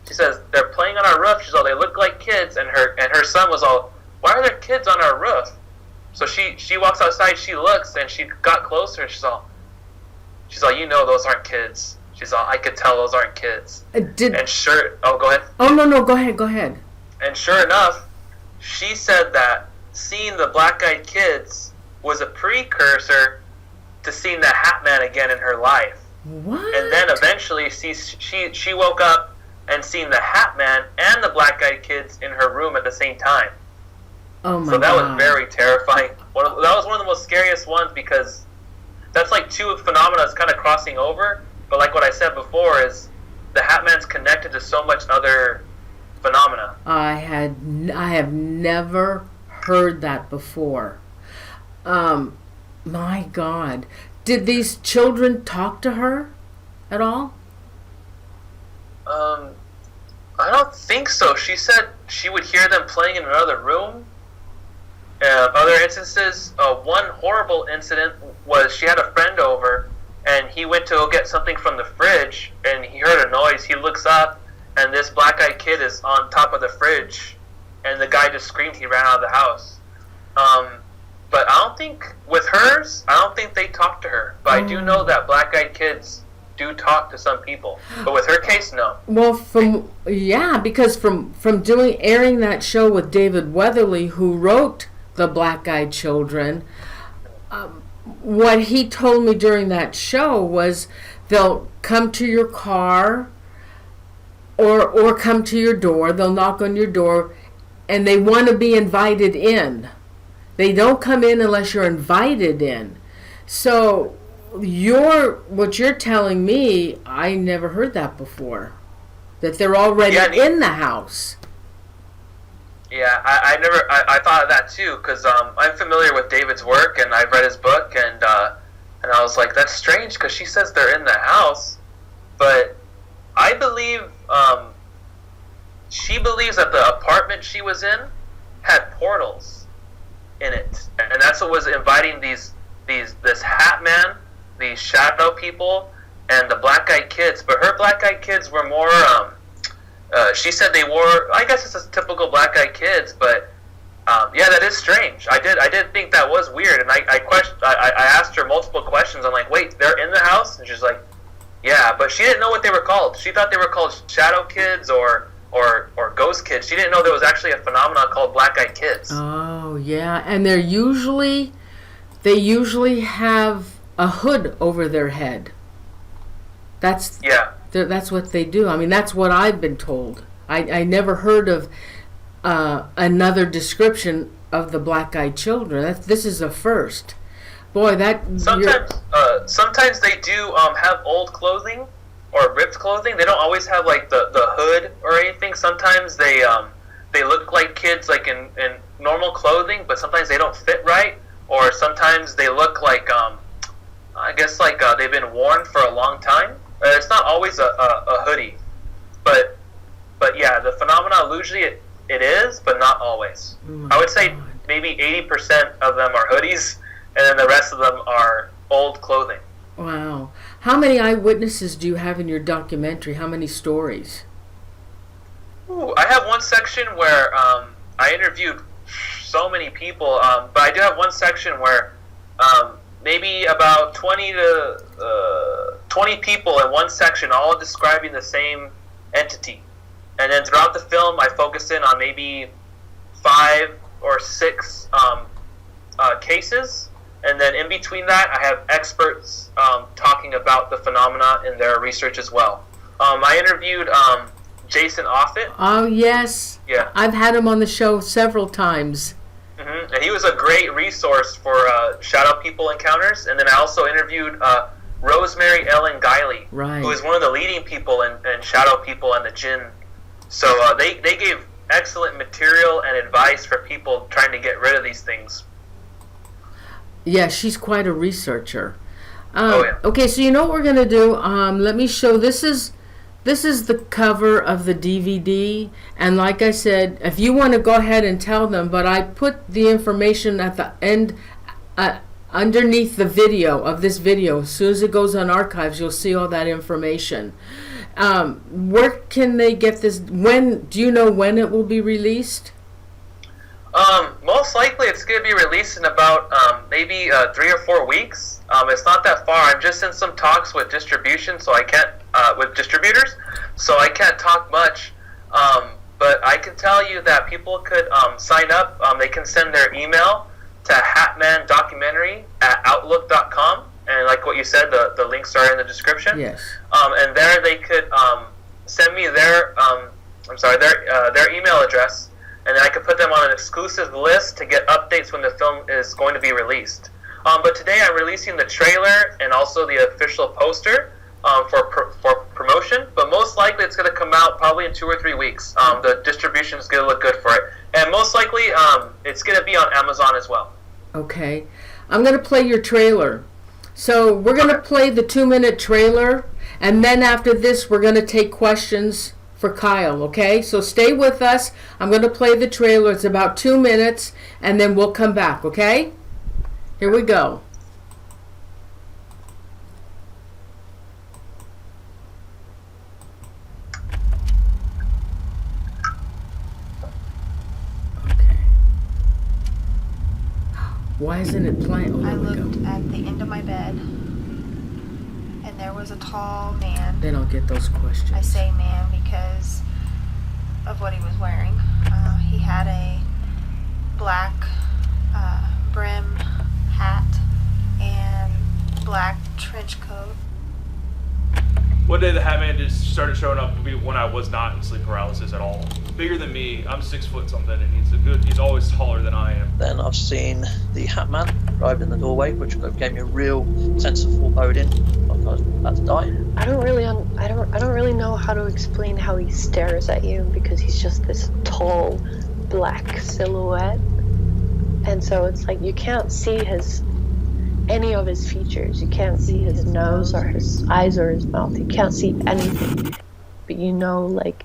She says, they're playing on our roof. She's all, they look like kids. And her son was all, why are there kids on our roof? So she walks outside, she looks, and she got closer, and she's all, you know those aren't kids. She's all, I could tell those aren't kids. And sure, oh, go ahead. Oh, no, go ahead. And sure enough, she said that seeing the black-eyed kids was a precursor to seeing the Hat Man again in her life. What? And then eventually she woke up and seen the Hat Man and the black-eyed kids in her room at the same time. Oh my God. So that was very terrifying. That was one of the most scariest ones, because that's like two phenomena that's kind of crossing over. But like what I said before, is the Hat Man's connected to so much other phenomena. I have never heard that before. My God. Did these children talk to her at all? I don't think so. She said she would hear them playing in another room. Other instances, one horrible incident was she had a friend over, and he went to go get something from the fridge, and he heard a noise. He looks up, and this black-eyed kid is on top of the fridge, and the guy just screamed. He ran out of the house. But I don't think, with hers, I don't think they talked to her. But I do know that black-eyed kids do talk to some people. But with her case, no. Well, because from airing that show with David Weatherly, who wrote The Black-Eyed Children, what he told me during that show was they'll come to your car or come to your door. They'll knock on your door, and they want to be invited in. They don't come in unless you're invited in. So what you're telling me, I never heard that before. That they're already in the house. Yeah, I thought of that too, because I'm familiar with David's work, and I've read his book, and I was like, that's strange, because she says they're in the house, but I believe she believes that the apartment she was in had portals in it, and that's what was inviting this Hat Man, these shadow people, and the black-eyed kids. But her black-eyed kids were more. She said they wore. I guess it's a typical black-eyed kids, but yeah, that is strange. I did think that was weird, and I asked her multiple questions. I'm like, wait, they're in the house, and she's like, yeah, but she didn't know what they were called. She thought they were called shadow kids or ghost kids. She didn't know there was actually a phenomenon called black-eyed kids. Oh yeah, and they usually have a hood over their head. That's what they do. I mean, that's what I've been told. I never heard of another description of the black-eyed children. This is a first. Boy, sometimes they do have old clothing or ripped clothing. They don't always have like the hood or anything. Sometimes they look like kids like in normal clothing, but sometimes they don't fit right, or sometimes they look like I guess like they've been worn for a long time. It's not always a hoodie, but yeah, the phenomena usually it is, but not always. I would say maybe 80% of them are hoodies, and then the rest of them are old clothing. Wow. How many eyewitnesses do you have in your documentary? How many stories? Ooh, I have one section where I interviewed so many people, but I do have one section where maybe about 20 people in one section, all describing the same entity. And then throughout the film, I focus in on maybe 5 or 6 cases. And then in between that, I have experts talking about the phenomena in their research as well. I interviewed Jason Offutt. Oh, yes. Yeah. I've had him on the show several times. Mm-hmm. And he was a great resource for shadow people encounters. And then I also interviewed Rosemary Ellen Guiley, who is one of the leading people in shadow people and the jinn. So they gave excellent material and advice for people trying to get rid of these things. Yeah, she's quite a researcher. Oh, yeah. Okay, so you know what we're going to do? Let me show. This is the cover of the DVD. And like I said, if you want to go ahead and tell them, but I put the information at the end, underneath the video of this video. As soon as it goes on archives, you'll see all that information. Where can they get this? When do you know when it will be released? Most likely it's going to be released in about maybe 3 or 4 weeks. It's not that far. I'm just in some talks with distribution, so I can't with distributors, so I can't talk much. But I can tell you that people could sign up. They can send their email to hatmandocumentary@outlook.com, and like what you said, the links are in the description. Yes. And there they could send me their email address, and then I could put them on an exclusive list to get updates when the film is going to be released. But today I'm releasing the trailer and also the official poster for promotion. But most likely it's going to come out probably in 2 or 3 weeks. The distribution is going to look good for it, and most likely it's going to be on Amazon as well. Okay, I'm going to play your trailer. So we're going to play the 2-minute trailer, and then after this we're going to take questions for Kyle, okay? So stay with us. I'm going to play the trailer. It's about 2 minutes, and then we'll come back, okay? Here we go. Okay. Why isn't it playing? Oh, I there we looked go. at the end of my bed, and there was a tall man. Then I'll get those questions. I say man because of what he was wearing. He had a black brim hat and black trench coat. One day the Hat Man just started showing up when I was not in sleep paralysis at all. Bigger than me. I'm 6 foot something, and he's always taller than I am. Then I've seen the Hat Man arrive in the doorway, which gave me a real sense of foreboding, like I was about to die. I don't really know how to explain how he stares at you, because he's just this tall black silhouette, and so it's like you can't see any of his features. You can't see his nose or his eyes or his mouth. You can't see anything, but you know, like,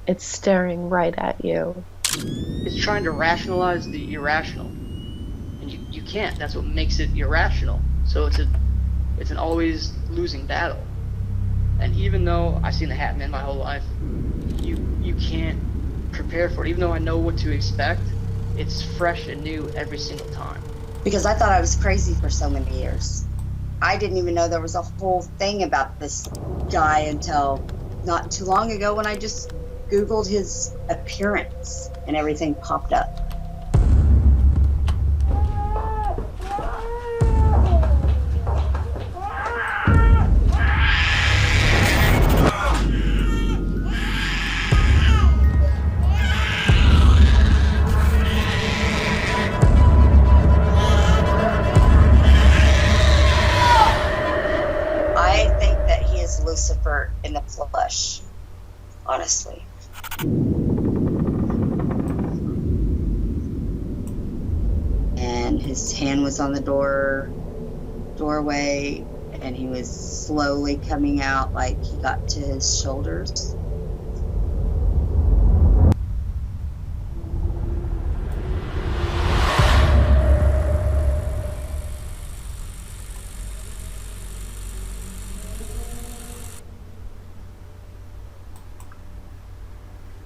it's staring right at you. It's trying to rationalize the irrational, and you can't. That's what makes it irrational. So it's an always losing battle. And even though I've seen the Hat Man my whole life, you can't prepare for it. Even though I know what to expect, it's fresh and new every single time. Because I thought I was crazy for so many years. I didn't even know there was a whole thing about this guy until not too long ago when I just Googled his appearance and everything popped up. Lucifer in the flesh, honestly. And his hand was on the doorway, and he was slowly coming out, like he got to his shoulders.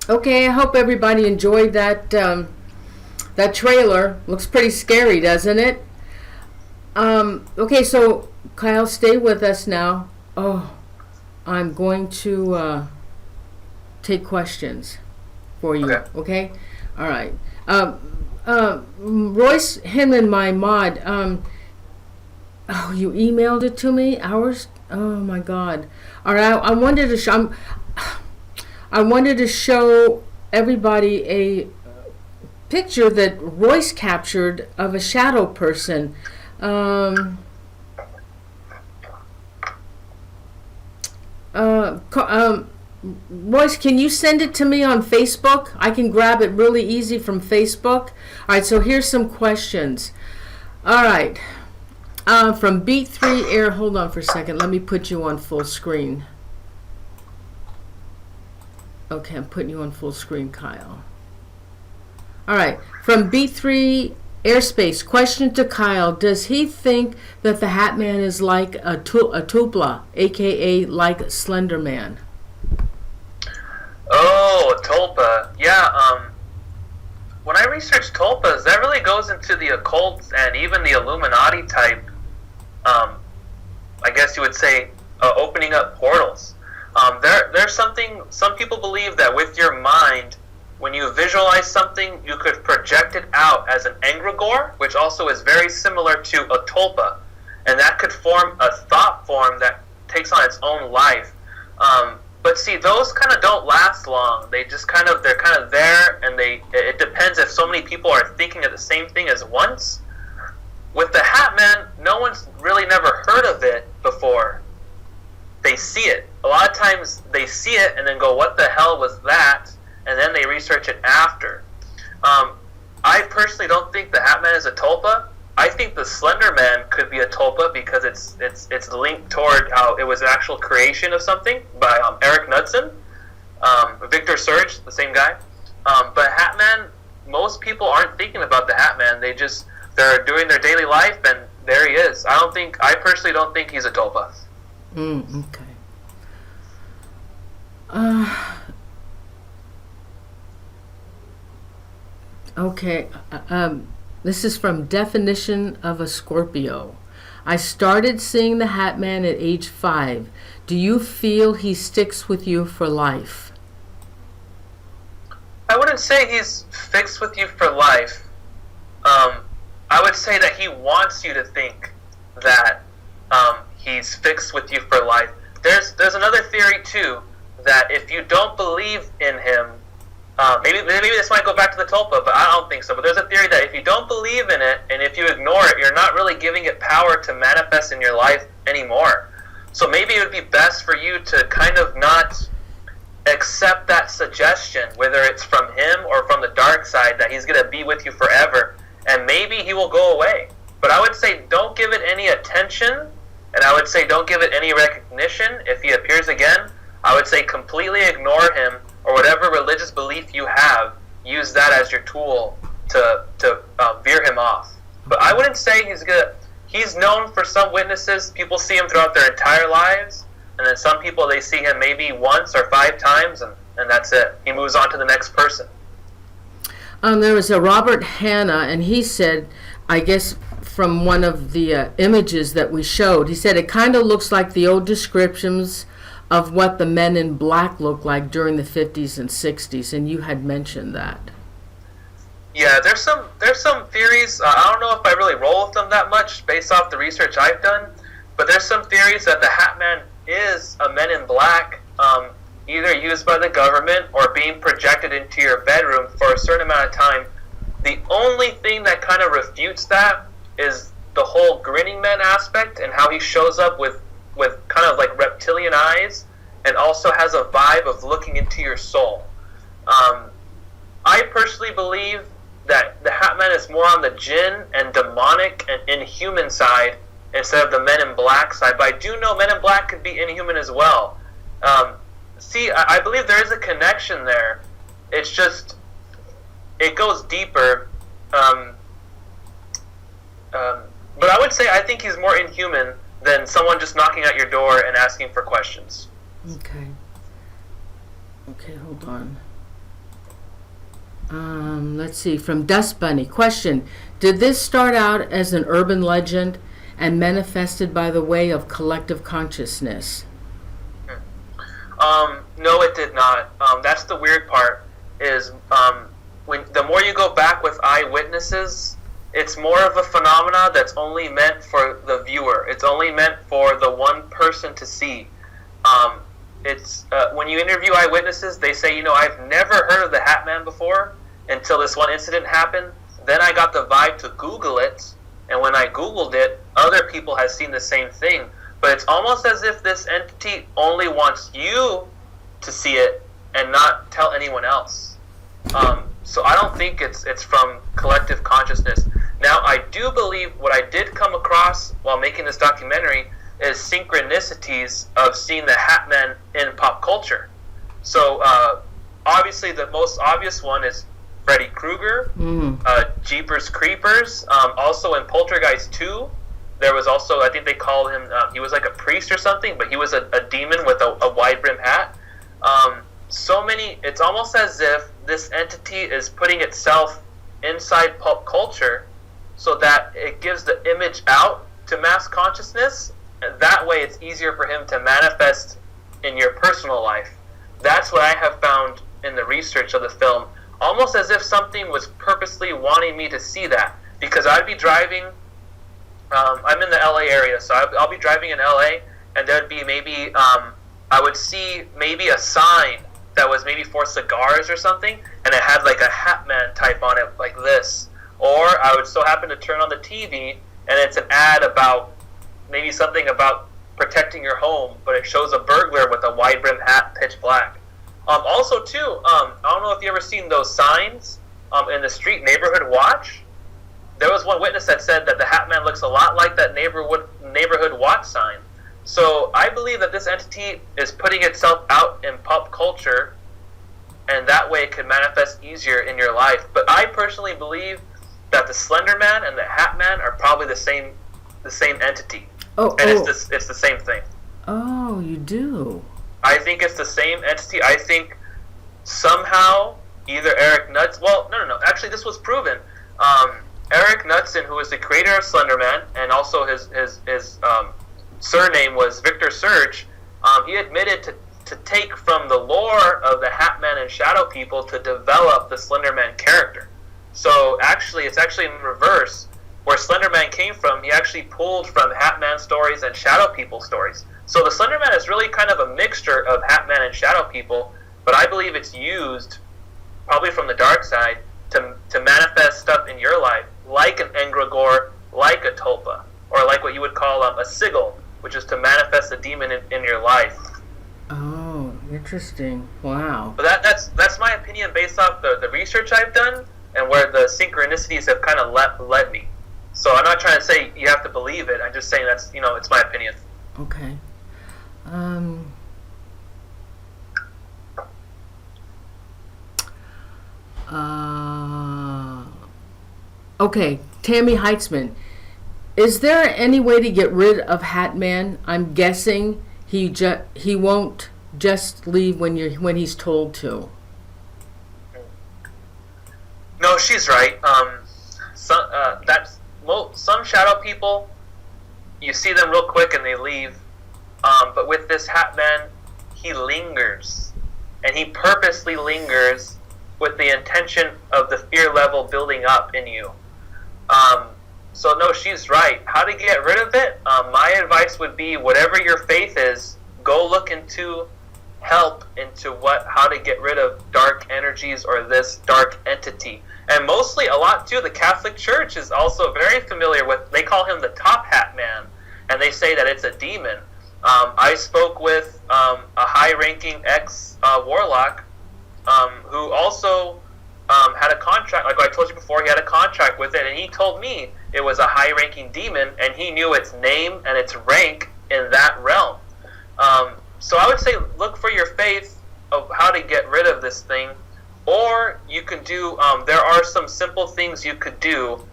Okay, I hope everybody enjoyed that that trailer. Looks pretty scary, doesn't it? Okay, so Kyle, stay with us now. Oh, I'm going to take questions for you. Okay? All right. Royce Hinman, my mod. Oh, you emailed it to me hours. Oh my God. All right. I wanted to show everybody a picture that Royce captured of a shadow person. Royce, can you send it to me on Facebook? I can grab it really easy from Facebook. All right, so here's some questions. All right. From Beat 3 Air, hold on for a second. Let me put you on full screen. Okay, I'm putting you on full screen, Kyle. All right, from B3 Airspace, question to Kyle. Does he think that the Hat Man is like a Tupla, a.k.a. like Slender Man? Oh, a Tulpa. Yeah, when I research tulpas, that really goes into the occult and even the Illuminati type, I guess you would say, opening up portals. There's something, some people believe that with your mind, when you visualize something, you could project it out as an egregore, which also is very similar to a tulpa. And that could form a thought form that takes on its own life. But see, those kind of don't last long. They're kind of there, and it depends if so many people are thinking of the same thing as once. With the Hat Man, no one's really never heard of it before they see it. A lot of times they see it and then go, what the hell was that? And then they research it after. I personally don't think the Hat Man is a tulpa. I think the Slender Man could be a tulpa because it's linked toward how it was an actual creation of something by Eric Knudsen, Victor Surge, the same guy. But Hat Man, most people aren't thinking about the Hat Man. They're doing their daily life, and there he is. I personally don't think he's a tulpa. Okay. Okay. This is from Definition of a Scorpio. I started seeing the Hat Man at age 5. Do you feel he sticks with you for life? I wouldn't say he's fixed with you for life. I would say that he wants you to think that he's fixed with you for life. There's another theory too, that if you don't believe in him, maybe this might go back to the tulpa, but I don't think so. But there's a theory that if you don't believe in it, and if you ignore it, you're not really giving it power to manifest in your life anymore. So maybe it would be best for you to kind of not accept that suggestion, whether it's from him or from the dark side, that he's going to be with you forever, and maybe he will go away. But I would say don't give it any attention, and I would say don't give it any recognition. If he appears again, I would say completely ignore him, or whatever religious belief you have, use that as your tool to veer him off. But I wouldn't say he's good. He's known for some witnesses. People see him throughout their entire lives, and then some people, they see him maybe once or 5 times, and that's it. He moves on to the next person. There was a Robert Hanna, and he said, I guess from one of the images that we showed, he said it kind of looks like the old descriptions of what the men in black looked like during the 50s and 60s, and you had mentioned that. Yeah, there's some theories. I don't know if I really roll with them that much based off the research I've done, but there's some theories that the Hat Man is a Men in Black, either used by the government or being projected into your bedroom for a certain amount of time. The only thing that kind of refutes that is the whole Grinning Man aspect, and how he shows up with kind of like reptilian eyes, and also has a vibe of looking into your soul. I personally believe that the Hat Man is more on the jinn and demonic and inhuman side instead of the Men in Black side, but I do know Men in Black could be inhuman as well. See, I believe there is a connection there. It's just, it goes deeper. But I would say I think he's more inhuman than someone just knocking at your door and asking for questions. Okay, hold on. Let's see, from Dust Bunny. Question, did this start out as an urban legend and manifested by the way of collective consciousness? No, it did not. That's the weird part, is when the more you go back with eyewitnesses, it's more of a phenomena that's only meant for the viewer. It's only meant for the one person to see. It's when you interview eyewitnesses, they say, I've never heard of the Hat Man before until this one incident happened. Then I got the vibe to Google it, and when I Googled it, other people have seen the same thing. But it's almost as if this entity only wants you to see it and not tell anyone else. So I don't think it's from collective consciousness. Now, I do believe what I did come across while making this documentary is synchronicities of seeing the Hat Man in pop culture. So obviously the most obvious one is Freddy Krueger, Jeepers Creepers. Also in Poltergeist 2, there was also, I think they called him, he was like a priest or something, but he was a demon with a wide brim hat. So many, it's almost as if this entity is putting itself inside pulp culture so that it gives the image out to mass consciousness, and that way it's easier for him to manifest in your personal life. That's what I have found in the research of the film, almost as if something was purposely wanting me to see that, because I'd be driving, I'm in the LA area, so I'll be driving in LA, and there'd be maybe, I would see maybe a sign that was maybe for cigars or something, and it had like a Hat Man type on it like this. Or I would so happen to turn on the TV, and it's an ad about maybe something about protecting your home, but it shows a burglar with a wide brim hat, pitch black. Also too, I don't know if you ever seen those signs in the street, Neighborhood Watch. There was one witness that said that the Hat Man looks a lot like that Neighborhood Watch sign. So I believe that this entity is putting itself out in pop culture, and that way it can manifest easier in your life. But I personally believe that the Slender Man and the Hat Man are probably the same entity. It's the same thing. Oh, you do? I think it's the same entity. I think somehow either Eric Knudsen... Well, no. Actually, this was proven. Eric Knudsen, who is the creator of Slender Man, and also his surname was Victor Surge, he admitted to take from the lore of the Hat Man and Shadow People to develop the Slender Man character. So it's actually in reverse. Where Slender Man came from, he actually pulled from Hat Man stories and Shadow People stories. So the Slender Man is really kind of a mixture of Hat Man and Shadow People, but I believe it's used, probably from the dark side, to manifest stuff in your life, like an Engregor, like a Tulpa, or like what you would call a sigil, which is to manifest a demon in your life. Oh, interesting. Wow. But that's my opinion based off the research I've done and where the synchronicities have kind of led me. So I'm not trying to say you have to believe it. I'm just saying that's, it's my opinion. Okay. Okay, Tammy Heitzman. Is there any way to get rid of Hat Man? I'm guessing he won't just leave when he's told to. No, she's right. Some Shadow People, you see them real quick and they leave. But with this Hat Man, he lingers, and he purposely lingers with the intention of the fear level building up in you. So no, she's right. How to get rid of it? My advice would be, whatever your faith is, go look into help into how to get rid of dark energies or this dark entity. And mostly, a lot too, the Catholic Church is also very familiar with, they call him the Top Hat Man, and they say that it's a demon. I spoke with a high-ranking ex-warlock who also had a contract, like I told you before, he had a contract with it, and he told me it was a high-ranking demon, and he knew its name and its rank in that realm. So I would say look for your faith of how to get rid of this thing, or you can do, there are some simple things you could do.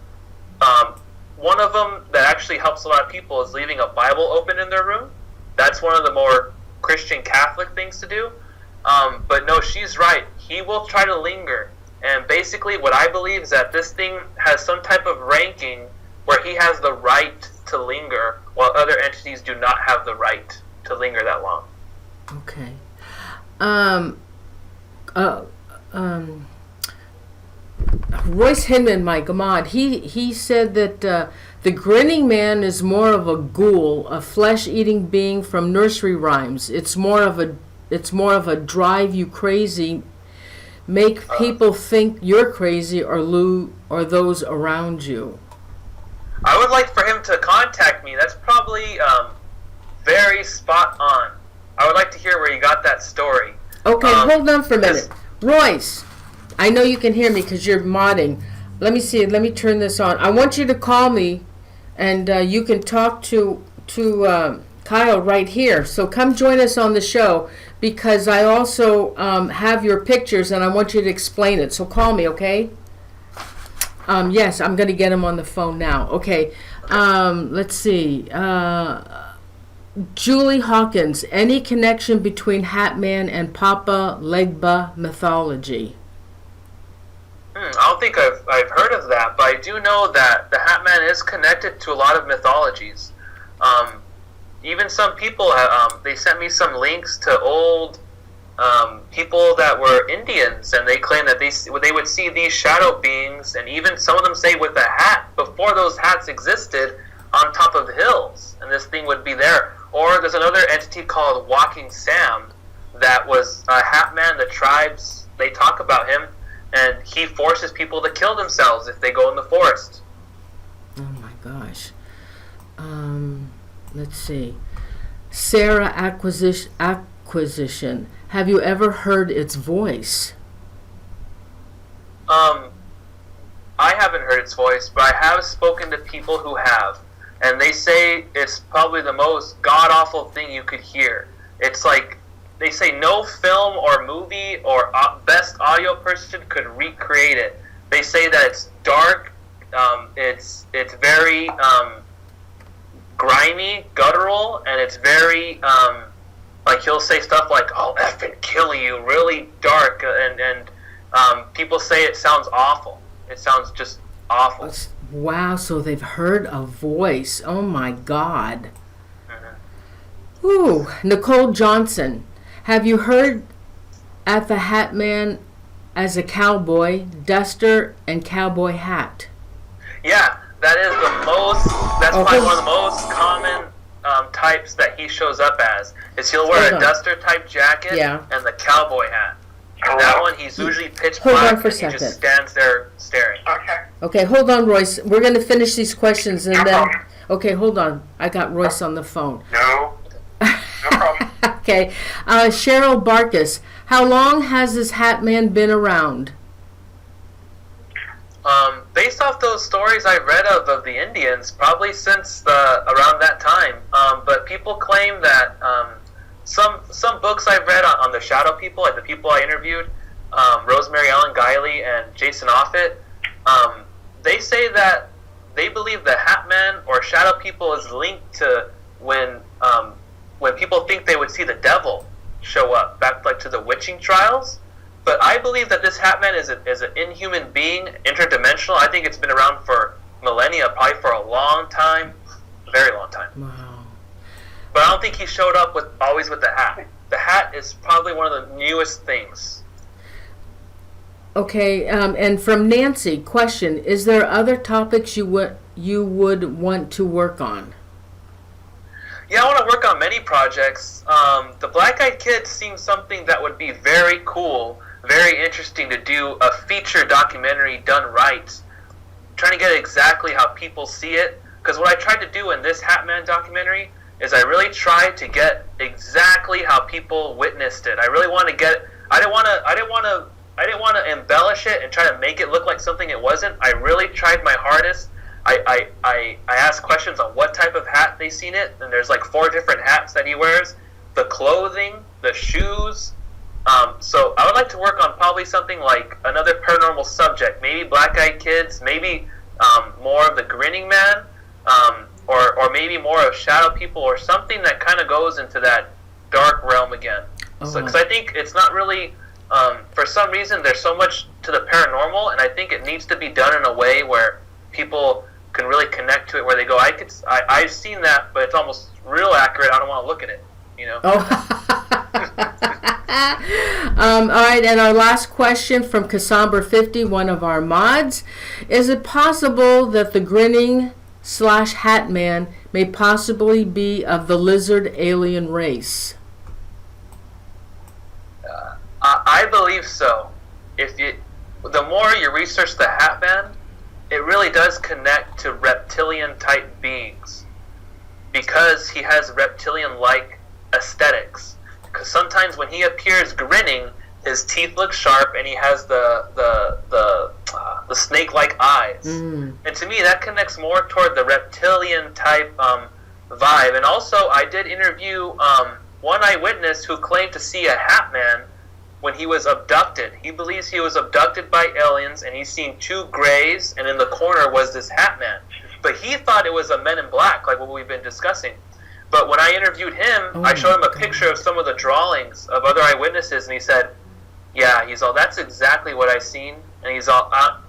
One of them that actually helps a lot of people is leaving a Bible open in their room. That's one of the more Christian Catholic things to do. But no, she's right. He will try to linger. And basically what I believe is that this thing has some type of ranking where he has the right to linger, while other entities do not have the right to linger that long. Okay. Royce Hinman, my God, he said that the Grinning Man is more of a ghoul, a flesh-eating being from nursery rhymes. It's more of a drive you crazy, make people think you're crazy or those around you. I would like for him to contact me. That's probably very spot on. I would like to hear where you got that story. Okay, hold on for a minute. Royce, I know you can hear me because you're modding. Let me see. Let me turn this on. I want you to call me, and you can talk to Kyle right here. So come join us on the show, because I also have your pictures, and I want you to explain it. So call me, okay? Yes, I'm going to get him on the phone now. Okay. Let's see. Julie Hawkins, any connection between Hat Man and Papa Legba mythology? I don't think I've heard of that, but I do know that the Hat Man is connected to a lot of mythologies. Even some people, they sent me some links to old people that were Indians, and they claim that they would see these shadow beings, and even some of them say with a hat, before those hats existed, on top of hills, and this thing would be there. Or there's another entity called Walking Sam that was a Hat Man. The tribes, they talk about him, and he forces people to kill themselves if they go in the forest. Oh my gosh. Let's see. Sarah Acquisition. Have you ever heard its voice? I haven't heard its voice, but I have spoken to people who have, and they say it's probably the most god-awful thing you could hear. It's like, they say no film or movie or best audio person could recreate it. They say that it's dark, it's very grimy, guttural, and it's very, like he'll say stuff like, "I'll effing kill you," really dark, and people say it sounds awful. It sounds just awful. Wow, so they've heard a voice. Oh my God. Mm-hmm. Ooh, Nicole Johnson. Have you heard at the Hat Man as a cowboy, duster, and cowboy hat? Yeah, that is that's probably one of the most common types that he shows up as. Is he'll wear a duster type jacket and the cowboy hat. And that one, he's usually pitch black, and he just stands there staring. Okay, hold on, Royce. We're going to finish these questions and then... Okay, hold on. I got Royce on the phone. No problem. Okay. Cheryl Barkus. How long has this Hat Man been around? Based off those stories I read of the Indians, probably since around that time. But people claim that some books I've read on the shadow people, like the people I interviewed, Rosemary Ellen Guiley and Jason Offutt, they say that they believe the Hat Man or shadow people is linked to when people think they would see the devil show up, back like to the witching trials. But I believe that this Hat Man is an inhuman being, interdimensional. I think it's been around for millennia, probably for a long time, a very long time. Wow. But I don't think he showed up always with the hat. The hat is probably one of the newest things. Okay, and from Nancy, question: is there other topics you would want to work on? Yeah, I want to work on many projects. The Black Eyed Kids seems something that would be very cool, very interesting to do a feature documentary done right. Trying to get exactly how people see it. Because what I tried to do in this Hat Man documentary is I really tried to get exactly how people witnessed it. I really want to get. I didn't want to embellish it and try to make it look like something it wasn't. I really tried my hardest. I asked questions on what type of hat they seen it, and there's like 4 different hats that he wears, the clothing, the shoes. So I would like to work on probably something like another paranormal subject, maybe Black Eyed Kids, maybe more of the Grinning Man, or maybe more of shadow people, or something that kind of goes into that dark realm again. So, because I think it's not really, for some reason, there's so much to the paranormal, and I think it needs to be done in a way where people can really connect to it, where they go, I've seen that, but it's almost real accurate. I don't want to look at it, you know. Oh. All right, and our last question from Cassandra50, one of our mods: is it possible that the Grinning/Hat Man may possibly be of the lizard alien race? I believe so. The more you research the Hat Man, it really does connect to reptilian-type beings, because he has reptilian-like aesthetics. Because sometimes when he appears grinning, his teeth look sharp, and he has the snake-like eyes. And to me, that connects more toward the reptilian-type vibe. And also, I did interview one eyewitness who claimed to see a Hat Man when he was abducted. He believes he was abducted by aliens, and he's seen 2 grays, and in the corner was this Hat Man. But he thought it was a Men in Black, like what we've been discussing. But when I interviewed him, I showed him a picture of some of the drawings of other eyewitnesses, and he said, yeah, that's exactly what I seen. and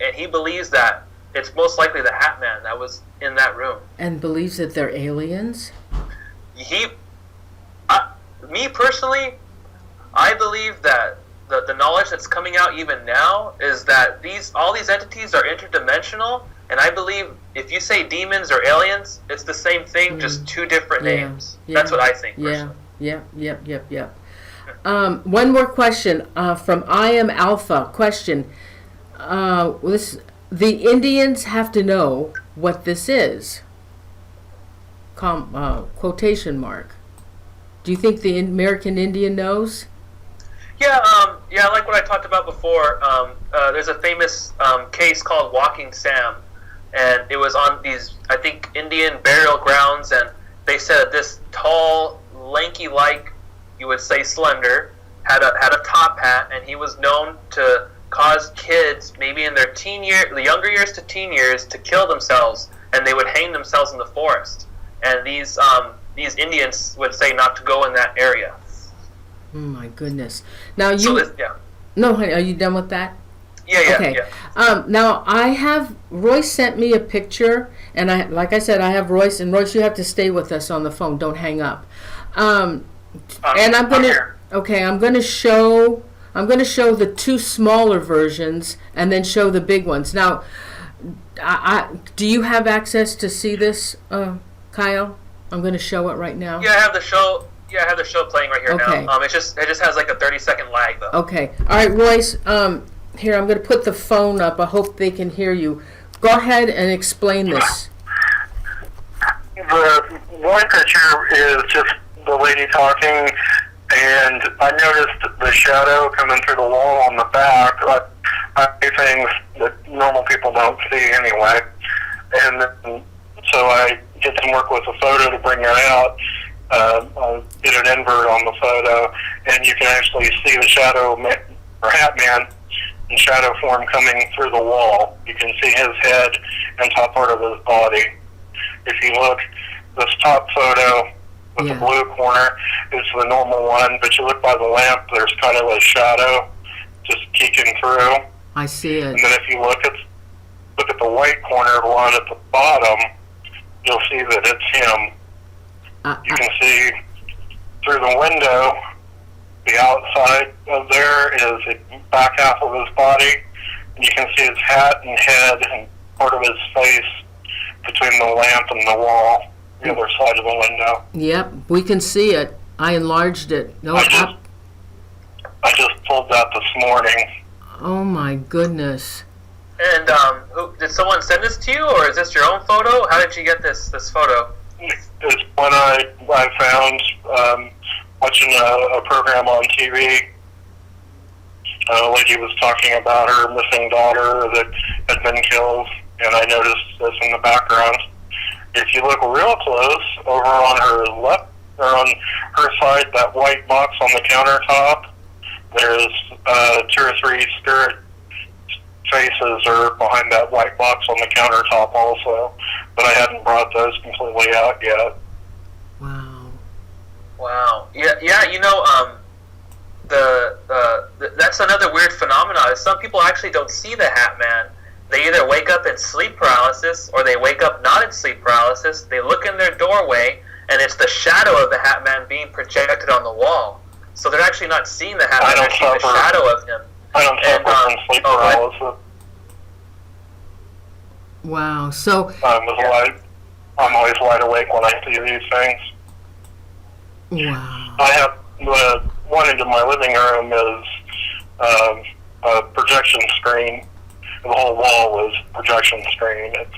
and he believes that it's most likely the Hat Man that was in that room. And believes that they're aliens? Me personally, I believe that the knowledge that's coming out even now is that all these entities are interdimensional, and I believe if you say demons or aliens, it's the same thing, just two different names. Yeah. That's what I think personally. Yeah. One more question from I Am Alpha. Question. The Indians have to know what this is. Quotation mark. Do you think the American Indian knows? Yeah, like what I talked about before. There's a famous case called Walking Sam, and it was on these, I think, Indian burial grounds, and they said that this tall, lanky-like, you would say slender, had a top hat, and he was known to cause kids, maybe in their the younger years to teen years, to kill themselves, and they would hang themselves in the forest. And these Indians would say not to go in that area. Oh my goodness! Now you. So No, honey, are you done with that? Yeah. Okay. Now Royce sent me a picture, and like I said, I have Royce, and Royce, you have to stay with us on the phone. Don't hang up. And I'm gonna show the two smaller versions, and then show the big ones. Now, do you have access to see this, Kyle? I'm gonna show it right now. Yeah, I have the show. Yeah, I have the show playing right here now. It just has like a 30-second lag though. Okay. All right, Royce. Here, I'm going to put the phone up. I hope they can hear you. Go ahead and explain this. The one picture is just the lady talking, and I noticed the shadow coming through the wall on the back. I see things that normal people don't see anyway. And so I did some work with the photo to bring it out. I did an invert on the photo, and you can actually see the shadow or Hat Man in shadow form coming through the wall. You can see his head and top part of his body. If you look, this top photo with the blue corner is the normal one, but you look by the lamp, there's kind of a shadow just peeking through. I see it. And then if you look at the white corner one at the bottom, you'll see that it's him. You can see through the window, the outside of there is the back half of his body. And you can see his hat and head and part of his face between the lamp and the wall, the other side of the window. Yep, we can see it. I enlarged it. No, I just pulled that this morning. Oh my goodness. And did someone send this to you, or is this your own photo? How did you get this photo? It's one I found watching a program on TV. A lady was talking about her missing daughter that had been killed, and I noticed this in the background. If you look real close, over on her left, or on her side, that white box on the countertop, there's 2 or 3 spirit faces are behind that white box on the countertop also, but I hadn't brought those completely out yet. Wow. Yeah. You know, that's another weird phenomenon. Some people actually don't see the Hat Man. They either wake up in sleep paralysis, or they wake up not in sleep paralysis. They look in their doorway, and it's the shadow of the Hat Man being projected on the wall. So they're actually not seeing the Hat Man, they're seeing the shadow of him. I don't suffer from sleep paralysis. Wow. So I'm always wide awake when I see these things. Wow. I have one into my living room is a projection screen. The whole wall is projection screen. It's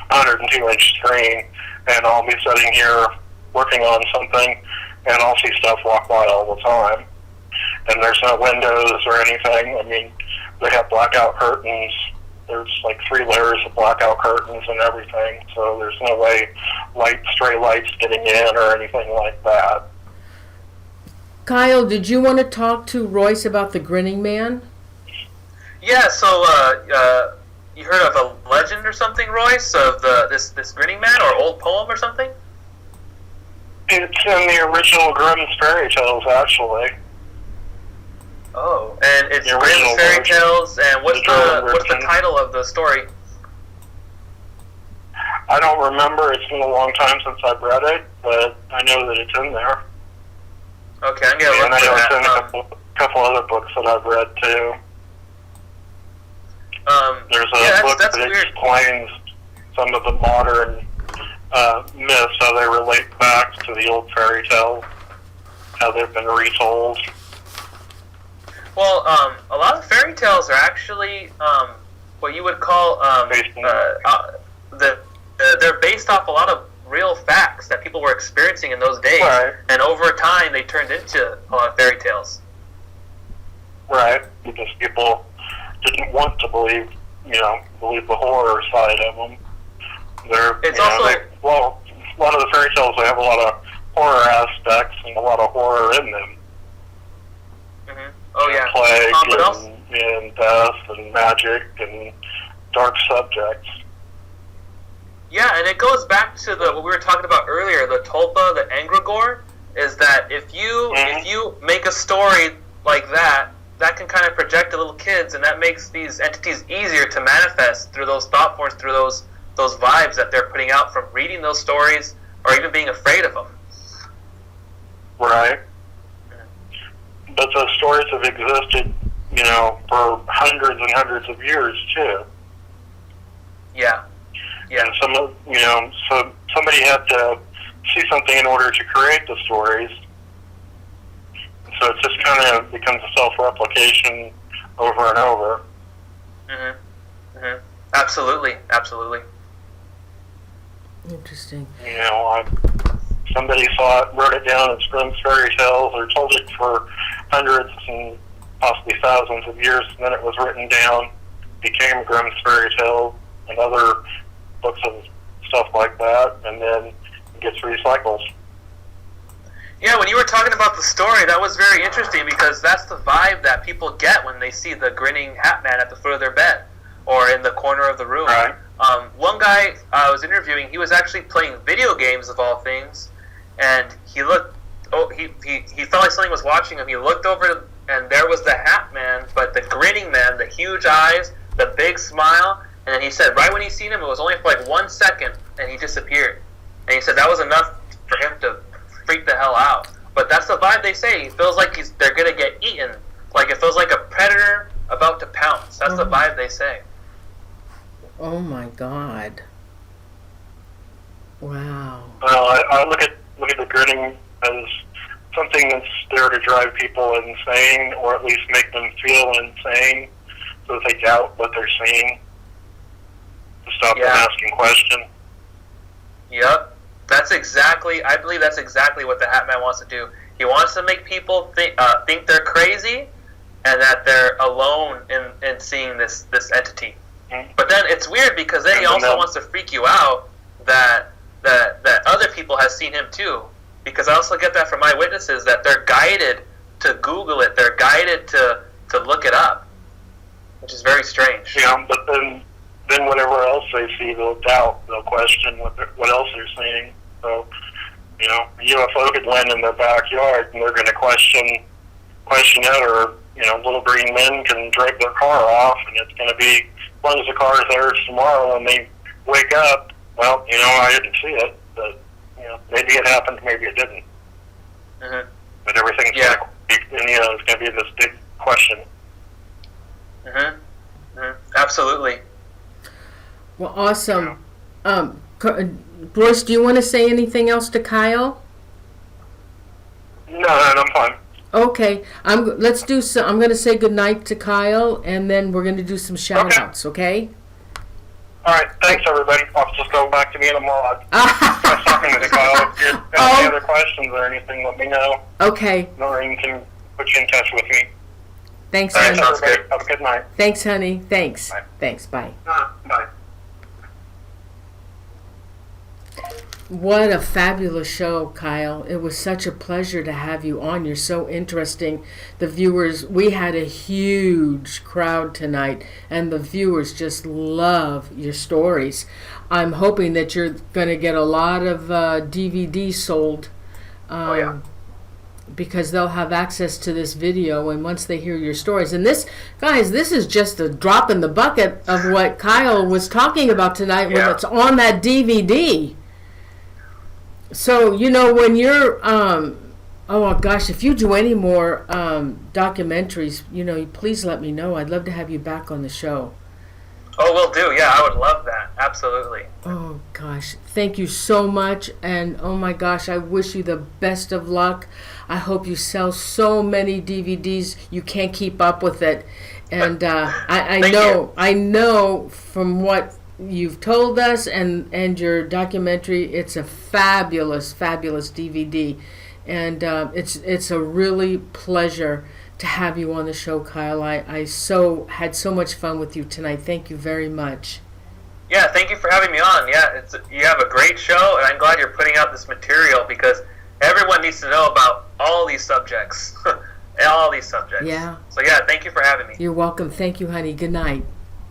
a 102-inch screen, and I'll be sitting here working on something, and I'll see stuff walk by all the time. And there's no windows or anything. I mean, they have blackout curtains. There's like 3 layers of blackout curtains and everything, so there's no way stray light's getting in or anything like that. Kyle, did you want to talk to Royce about the Grinning Man? Yeah, so you heard of a legend or something, Royce, of this Grinning Man, or old poem or something? It's in the original Grimm's fairy tales, actually. Oh, and it's The Grimm's original Fairy version. Tales. And what's The German the version. title of the story? I don't remember. It's been a long time since I've read it, but I know that it's in there. Okay, I'm gonna And look I know for it's in that. a couple other books that I've read too. There's a yeah, book that's that weird. explains some of the modern myths, how they relate back to the old fairy tales, how they've been retold. Well, a lot of fairy tales are actually what you would call they're based off a lot of real facts that people were experiencing in those days, Right. and over time they turned into a lot of fairy tales. Right, because people didn't want to believe the horror side of them. It's also a lot of the fairy tales, they have a lot of horror aspects and a lot of horror in them. oh yeah, Plague but also, and death and magic and dark subjects. yeah, and it goes back to what we were talking about earlier, the tulpa, the egregore, is that if you make a story like that can kind of project to little kids, and that makes these entities easier to manifest through those thought forms, through those vibes that they're putting out from reading those stories or even being afraid of them. Right. But those stories have existed, for hundreds and hundreds of years too. Yeah. Yeah. And so somebody had to see something in order to create the stories. So it just kind of becomes a self-replication over and over. Absolutely. Interesting. Somebody saw it, wrote it down as Grimm's Fairy Tales, or told it for hundreds and possibly thousands of years, and then it was written down, became Grimm's Fairy Tales, and other books of stuff like that, and then it gets recycled. Yeah, when you were talking about the story, that was very interesting, because that's the vibe that people get when they see the grinning hat man at the foot of their bed or in the corner of the room. Right. One guy I was interviewing, he was actually playing video games of all things, and he looked. He felt like something was watching him. He looked over, and there was the hat man, but the grinning man, the huge eyes, the big smile, and then he said right when he seen him, it was only for like 1 second, and he disappeared. And he said that was enough for him to freak the hell out. But that's the vibe they say. He feels like they're gonna get eaten. Like it feels like a predator about to pounce. That's the vibe they say. Oh my God. Wow. Well, I look at the grinning as something that's there to drive people insane, or at least make them feel insane, so that they doubt what they're seeing, to stop them asking questions. Yep. I believe that's exactly what the Hat Man wants to do. He wants to make people think they're crazy, and that they're alone in seeing this entity. Mm-hmm. But then it's weird, because then he also wants to freak you out that other people have seen him too. Because I also get that from eyewitnesses, that they're guided to Google it, they're guided to look it up, which is very strange. Yeah, but then whatever else they see, they'll doubt, they'll question what else they're seeing. So, a UFO could land in their backyard, and they're going to question it, or little green men can drive their car off, and it's going to be, as long as the car's there tomorrow when they wake up, well, I didn't see it, but maybe it happened, maybe it didn't. Mm-hmm. But everything's going to be, it's going to be this big question. Absolutely. Well, awesome. Bruce, do you want to say anything else to Kyle? No, I'm fine. Okay. I'm going to say goodnight to Kyle, and then we're going to do some shout-outs, okay? All right, thanks everybody. I'll just go back to being a mod. Nice talking with you, Kyle. If you have any other questions or anything, let me know. Okay. Noreen can put you in touch with me. Thanks, Thanks, honey. everybody. Have a good night. Thanks, honey. Thanks. Bye. Thanks. Bye. Bye. What a fabulous show, Kyle. It was such a pleasure to have you on. You're so interesting. The viewers, we had a huge crowd tonight, and the viewers just love your stories. I'm hoping that you're going to get a lot of DVDs sold. because they'll have access to this video, and once they hear your stories. And this, guys, this is just a drop in the bucket of what Kyle was talking about tonight when it's on that DVD. So, you know, when you're, oh gosh, if you do any more documentaries, you know, please let me know. I'd love to have you back on the show. Oh, will do. Yeah, I would love that. Absolutely. Oh gosh, thank you so much, and oh my gosh, I wish you the best of luck. I hope you sell so many DVDs you can't keep up with it. And I know from what you've told us and your documentary, it's a fabulous DVD, and it's a really pleasure to have you on the show, Kyle. I had so much fun with you tonight. Thank you very much. Yeah, thank you for having me on. Yeah, you have a great show, and I'm glad you're putting out this material because everyone needs to know about all these subjects. All these subjects. Yeah. So yeah, thank you for having me. You're welcome. Thank you, honey. Good night.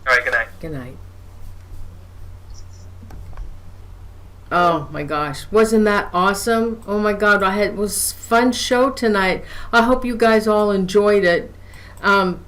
All right, good night. Good night. Oh my gosh, wasn't that awesome? Oh my God, it was a fun show tonight. I hope you guys all enjoyed it.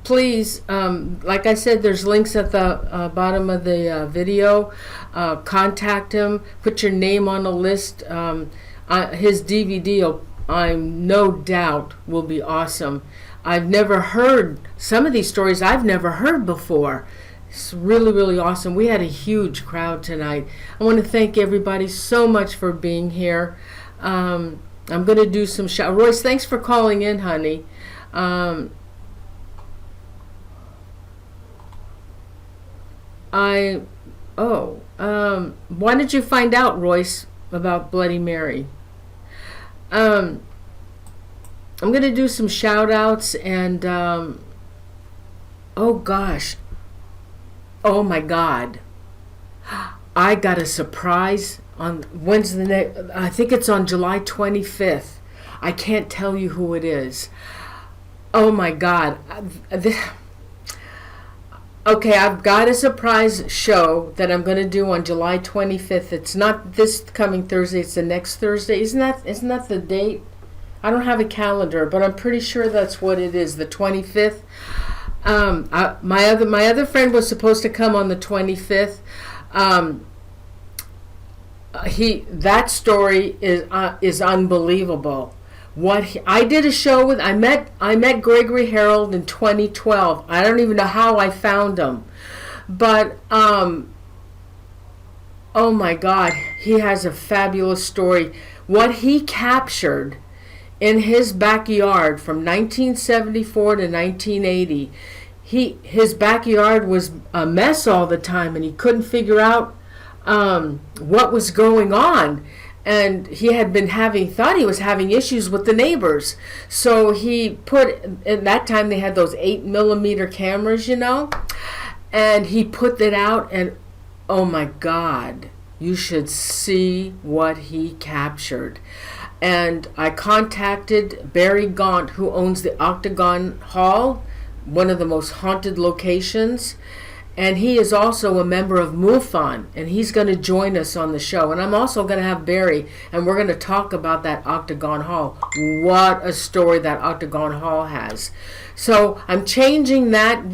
Please, like I said, there's links at the bottom of the video. Contact him. Put your name on the list. His DVD, I'm no doubt, will be awesome. I've never heard some of these stories. I've never heard before. It's really, really awesome. We had a huge crowd tonight. I want to thank everybody so much for being here. I'm going to do some shout. Royce, thanks for calling in, honey. Why did you find out, Royce, about Bloody Mary? I'm going to do some shout outs and, oh gosh. Oh my God. I got a surprise on Wednesday. I think it's on July 25th. I can't tell you who it is. Oh my God. Okay, I've got a surprise show that I'm going to do on July 25th. It's not this coming Thursday, it's the next Thursday. Isn't that the date? I don't have a calendar, but I'm pretty sure that's what it is, the 25th. My other friend was supposed to come on the 25th. That story is unbelievable. I did a show with. I met Gregory Harold in 2012. I don't even know how I found him, but oh my God, he has a fabulous story. What he captured in his backyard from 1974 to 1980. His backyard was a mess all the time, and he couldn't figure out what was going on. And he had thought he was having issues with the neighbors. So he at that time they had those 8mm cameras, you know, and he put that out, and oh my God, you should see what he captured. And I contacted Barry Gaunt, who owns the Octagon Hall, one of the most haunted locations. And he is also a member of MUFON, and he's going to join us on the show. And I'm also going to have Barry, and we're going to talk about that Octagon Hall. What a story that Octagon Hall has. So I'm changing that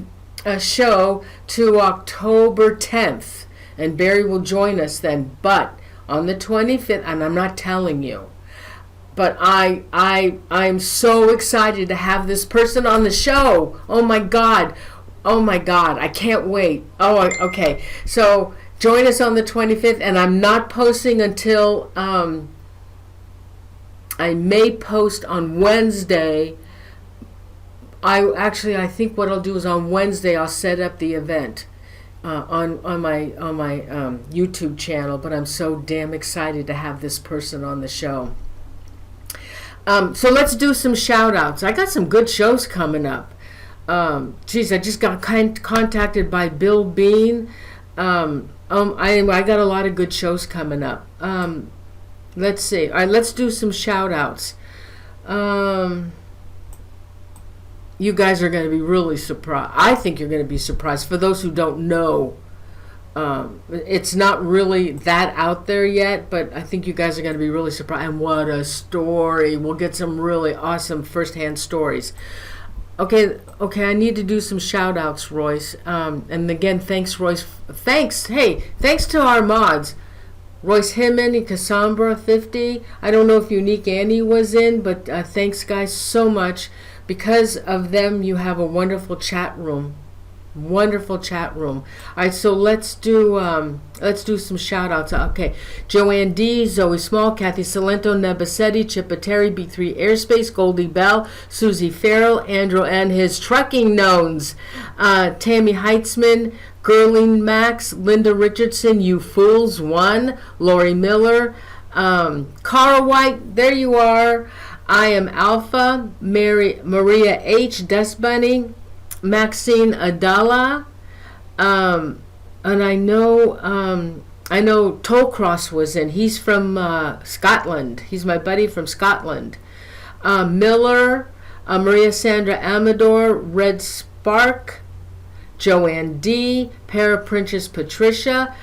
show to October 10th, and Barry will join us then. But on the 25th, and I'm not telling you, but I'm so excited to have this person on the show. Oh my God, I can't wait. Oh, okay. So join us on the 25th, and I'm not posting until I may post on Wednesday. I think what I'll do is on Wednesday I'll set up the event on my YouTube channel. But I'm so damn excited to have this person on the show. So let's do some shout outs. I got some good shows coming up. I just got contacted by Bill Bean. I got a lot of good shows coming up. Let's see. All right, let's do some shout outs. You guys are going to be really surprised. I think you're going to be surprised. For those who don't know It's not really that out there yet, but I think you guys are going to be really surprised. And what a story. We'll get some really awesome first-hand stories. Okay, I need to do some shout-outs, Royce. And again, thanks, Royce. Thanks to our mods. Royce Himman and Cassandra 50. I don't know if Unique Annie was in, but thanks, guys, so much. Because of them, you have a wonderful chat room. Wonderful chat room. All right, so let's do some shout outs. Okay, Joanne D, Zoe Small, Kathy Salento, Nebasetti, Chippa B3 Airspace, Goldie Bell, Susie Farrell, Andrew and his trucking knowns, Tammy Heitzman, Gerling Max, Linda Richardson, You Fools One, Lori Miller, Cara White, there you are. I am Alpha, Maria H, Dust Bunny, Maxine Adala, and I know Tollcross was in. He's from Scotland. He's my buddy from Scotland. Miller, Maria Sandra Amador, Red Spark, Joanne D, Princess Patricia,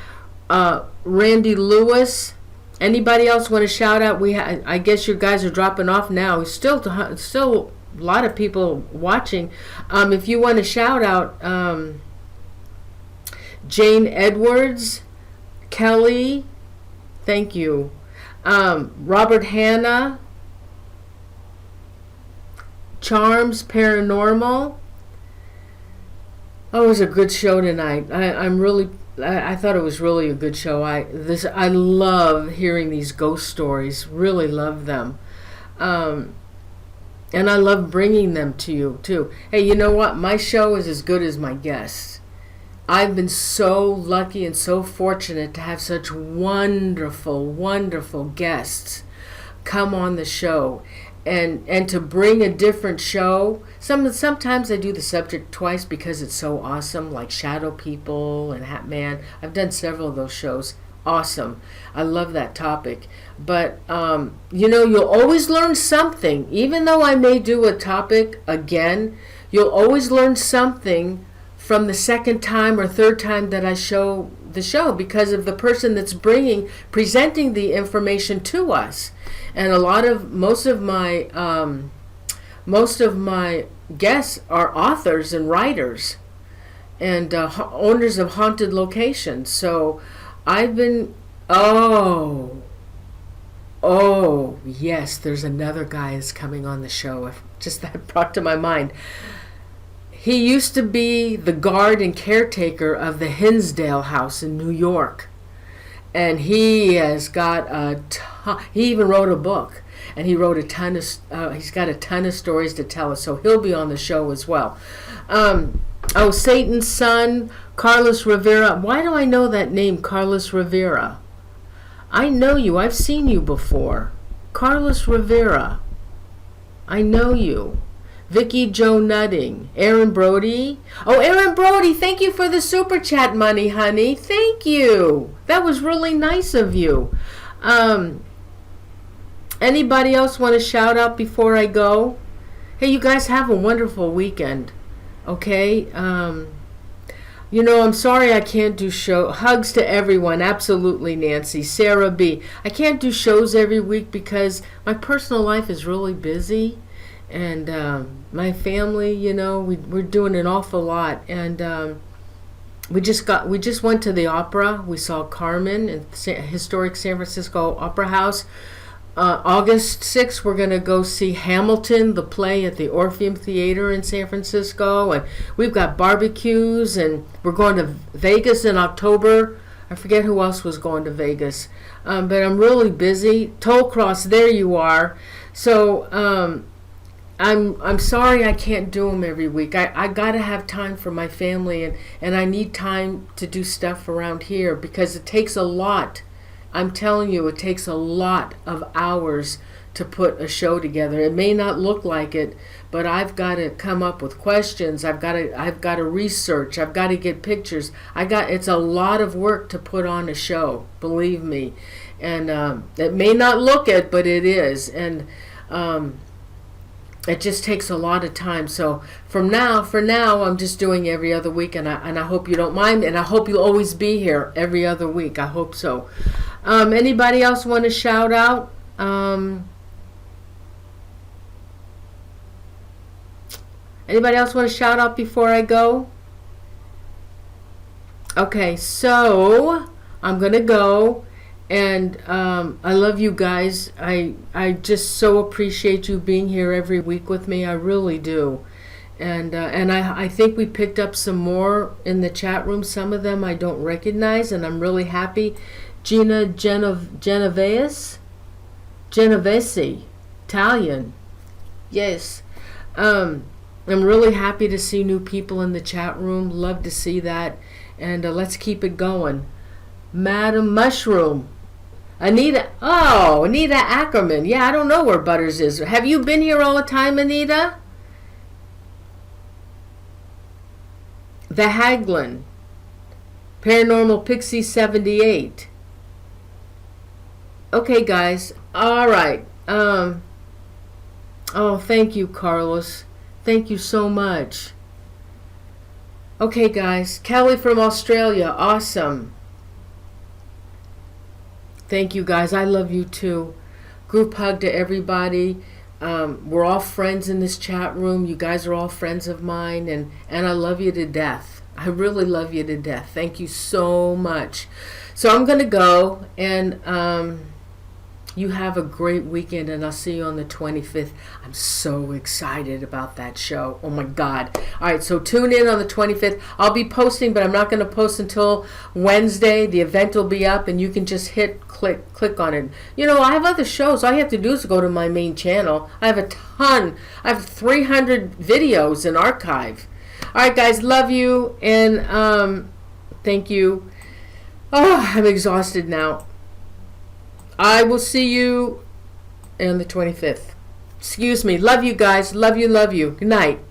Randy Lewis. Anybody else want to shout out? I guess you guys are dropping off now. Still a lot of people watching. If you want to shout out, Jane Edwards, Kelly, thank you. Robert Hanna, Charms Paranormal. Oh, it was a good show tonight. I thought it was really a good show. I love hearing these ghost stories. Really love them. And I love bringing them to you, too. Hey, you know what? My show is as good as my guests. I've been so lucky and so fortunate to have such wonderful, wonderful guests come on the show. And to bring a different show. Sometimes I do the subject twice because it's so awesome, like Shadow People and Hat Man. I've done several of those shows. Awesome. I love that topic. But, you'll always learn something. Even though I may do a topic again, you'll always learn something from the second time or third time that I show the show because of the person that's presenting the information to us. And most of my guests are authors and writers and owners of haunted locations. So I've been, oh, yes, there's another guy that's coming on the show. Just that brought to my mind. He used to be the guard and caretaker of the Hinsdale House in New York. And he has got he even wrote a book. And he wrote he's got a ton of stories to tell us. So he'll be on the show as well. Satan's Son, Carlos Rivera. Why do I know that name, Carlos Rivera? I know you. I've seen you before. Carlos Rivera. I know you. Vicky Joe Nutting. Aaron Brody. Oh, Aaron Brody, thank you for the super chat money, honey. Thank you. That was really nice of you. Anybody else want to shout out before I go? Hey, you guys have a wonderful weekend. Okay? I'm sorry I can't do show. Hugs to everyone. Absolutely, Nancy. Sarah B. I can't do shows every week because my personal life is really busy. And my family, we're doing an awful lot. And we just went to the opera. We saw Carmen in historic San Francisco Opera House. August 6th, we're going to go see Hamilton, the play at the Orpheum Theater in San Francisco. And we've got barbecues, and we're going to Vegas in October. I forget who else was going to Vegas. But I'm really busy. Tollcross, there you are. So I'm sorry I can't do them every week. I got to have time for my family, and I need time to do stuff around here because it takes a lot. I'm telling you, it takes a lot of hours to put a show together. It may not look like it, but I've got to come up with questions. I've got to research. I've got to get pictures. It's a lot of work to put on a show, believe me. And it may not look it, but it is. And it just takes a lot of time. So for now, I'm just doing every other week, and I hope you don't mind, and I hope you'll always be here every other week. I hope so. Anybody else want to shout out? Anybody else want to shout out before I go? Okay, so I'm gonna go, and I love you guys. I just so appreciate you being here every week with me. I really do, and I think we picked up some more in the chat room. Some of them I don't recognize, and I'm really happy. Gina Genovese, Italian, yes. I'm really happy to see new people in the chat room. Love to see that. And let's keep it going. Madam Mushroom. Anita Ackerman. Yeah, I don't know where Butters is. Have you been here all the time, Anita? The Haglin. Paranormal Pixie 78. Okay, guys. All right. Oh, thank you, Carlos. Thank you so much. Okay, guys. Kelly from Australia. Awesome. Thank you, guys. I love you too. Group hug to everybody. We're all friends in this chat room. You guys are all friends of mine, and I love you to death. I really love you to death. Thank you so much. So I'm going to go, and you have a great weekend, and I'll see you on the 25th. I'm so excited about that show. Oh my God. All right, so tune in on the 25th. I'll be posting, but I'm not going to post until Wednesday. The event will be up, and you can just click on it. You know, I have other shows. All you have to do is go to my main channel. I have a ton. I have 300 videos in archive. All right, guys, love you, and thank you. Oh, I'm exhausted now. I will see you on the 25th. Excuse me. Love you guys. Love you, love you. Good night.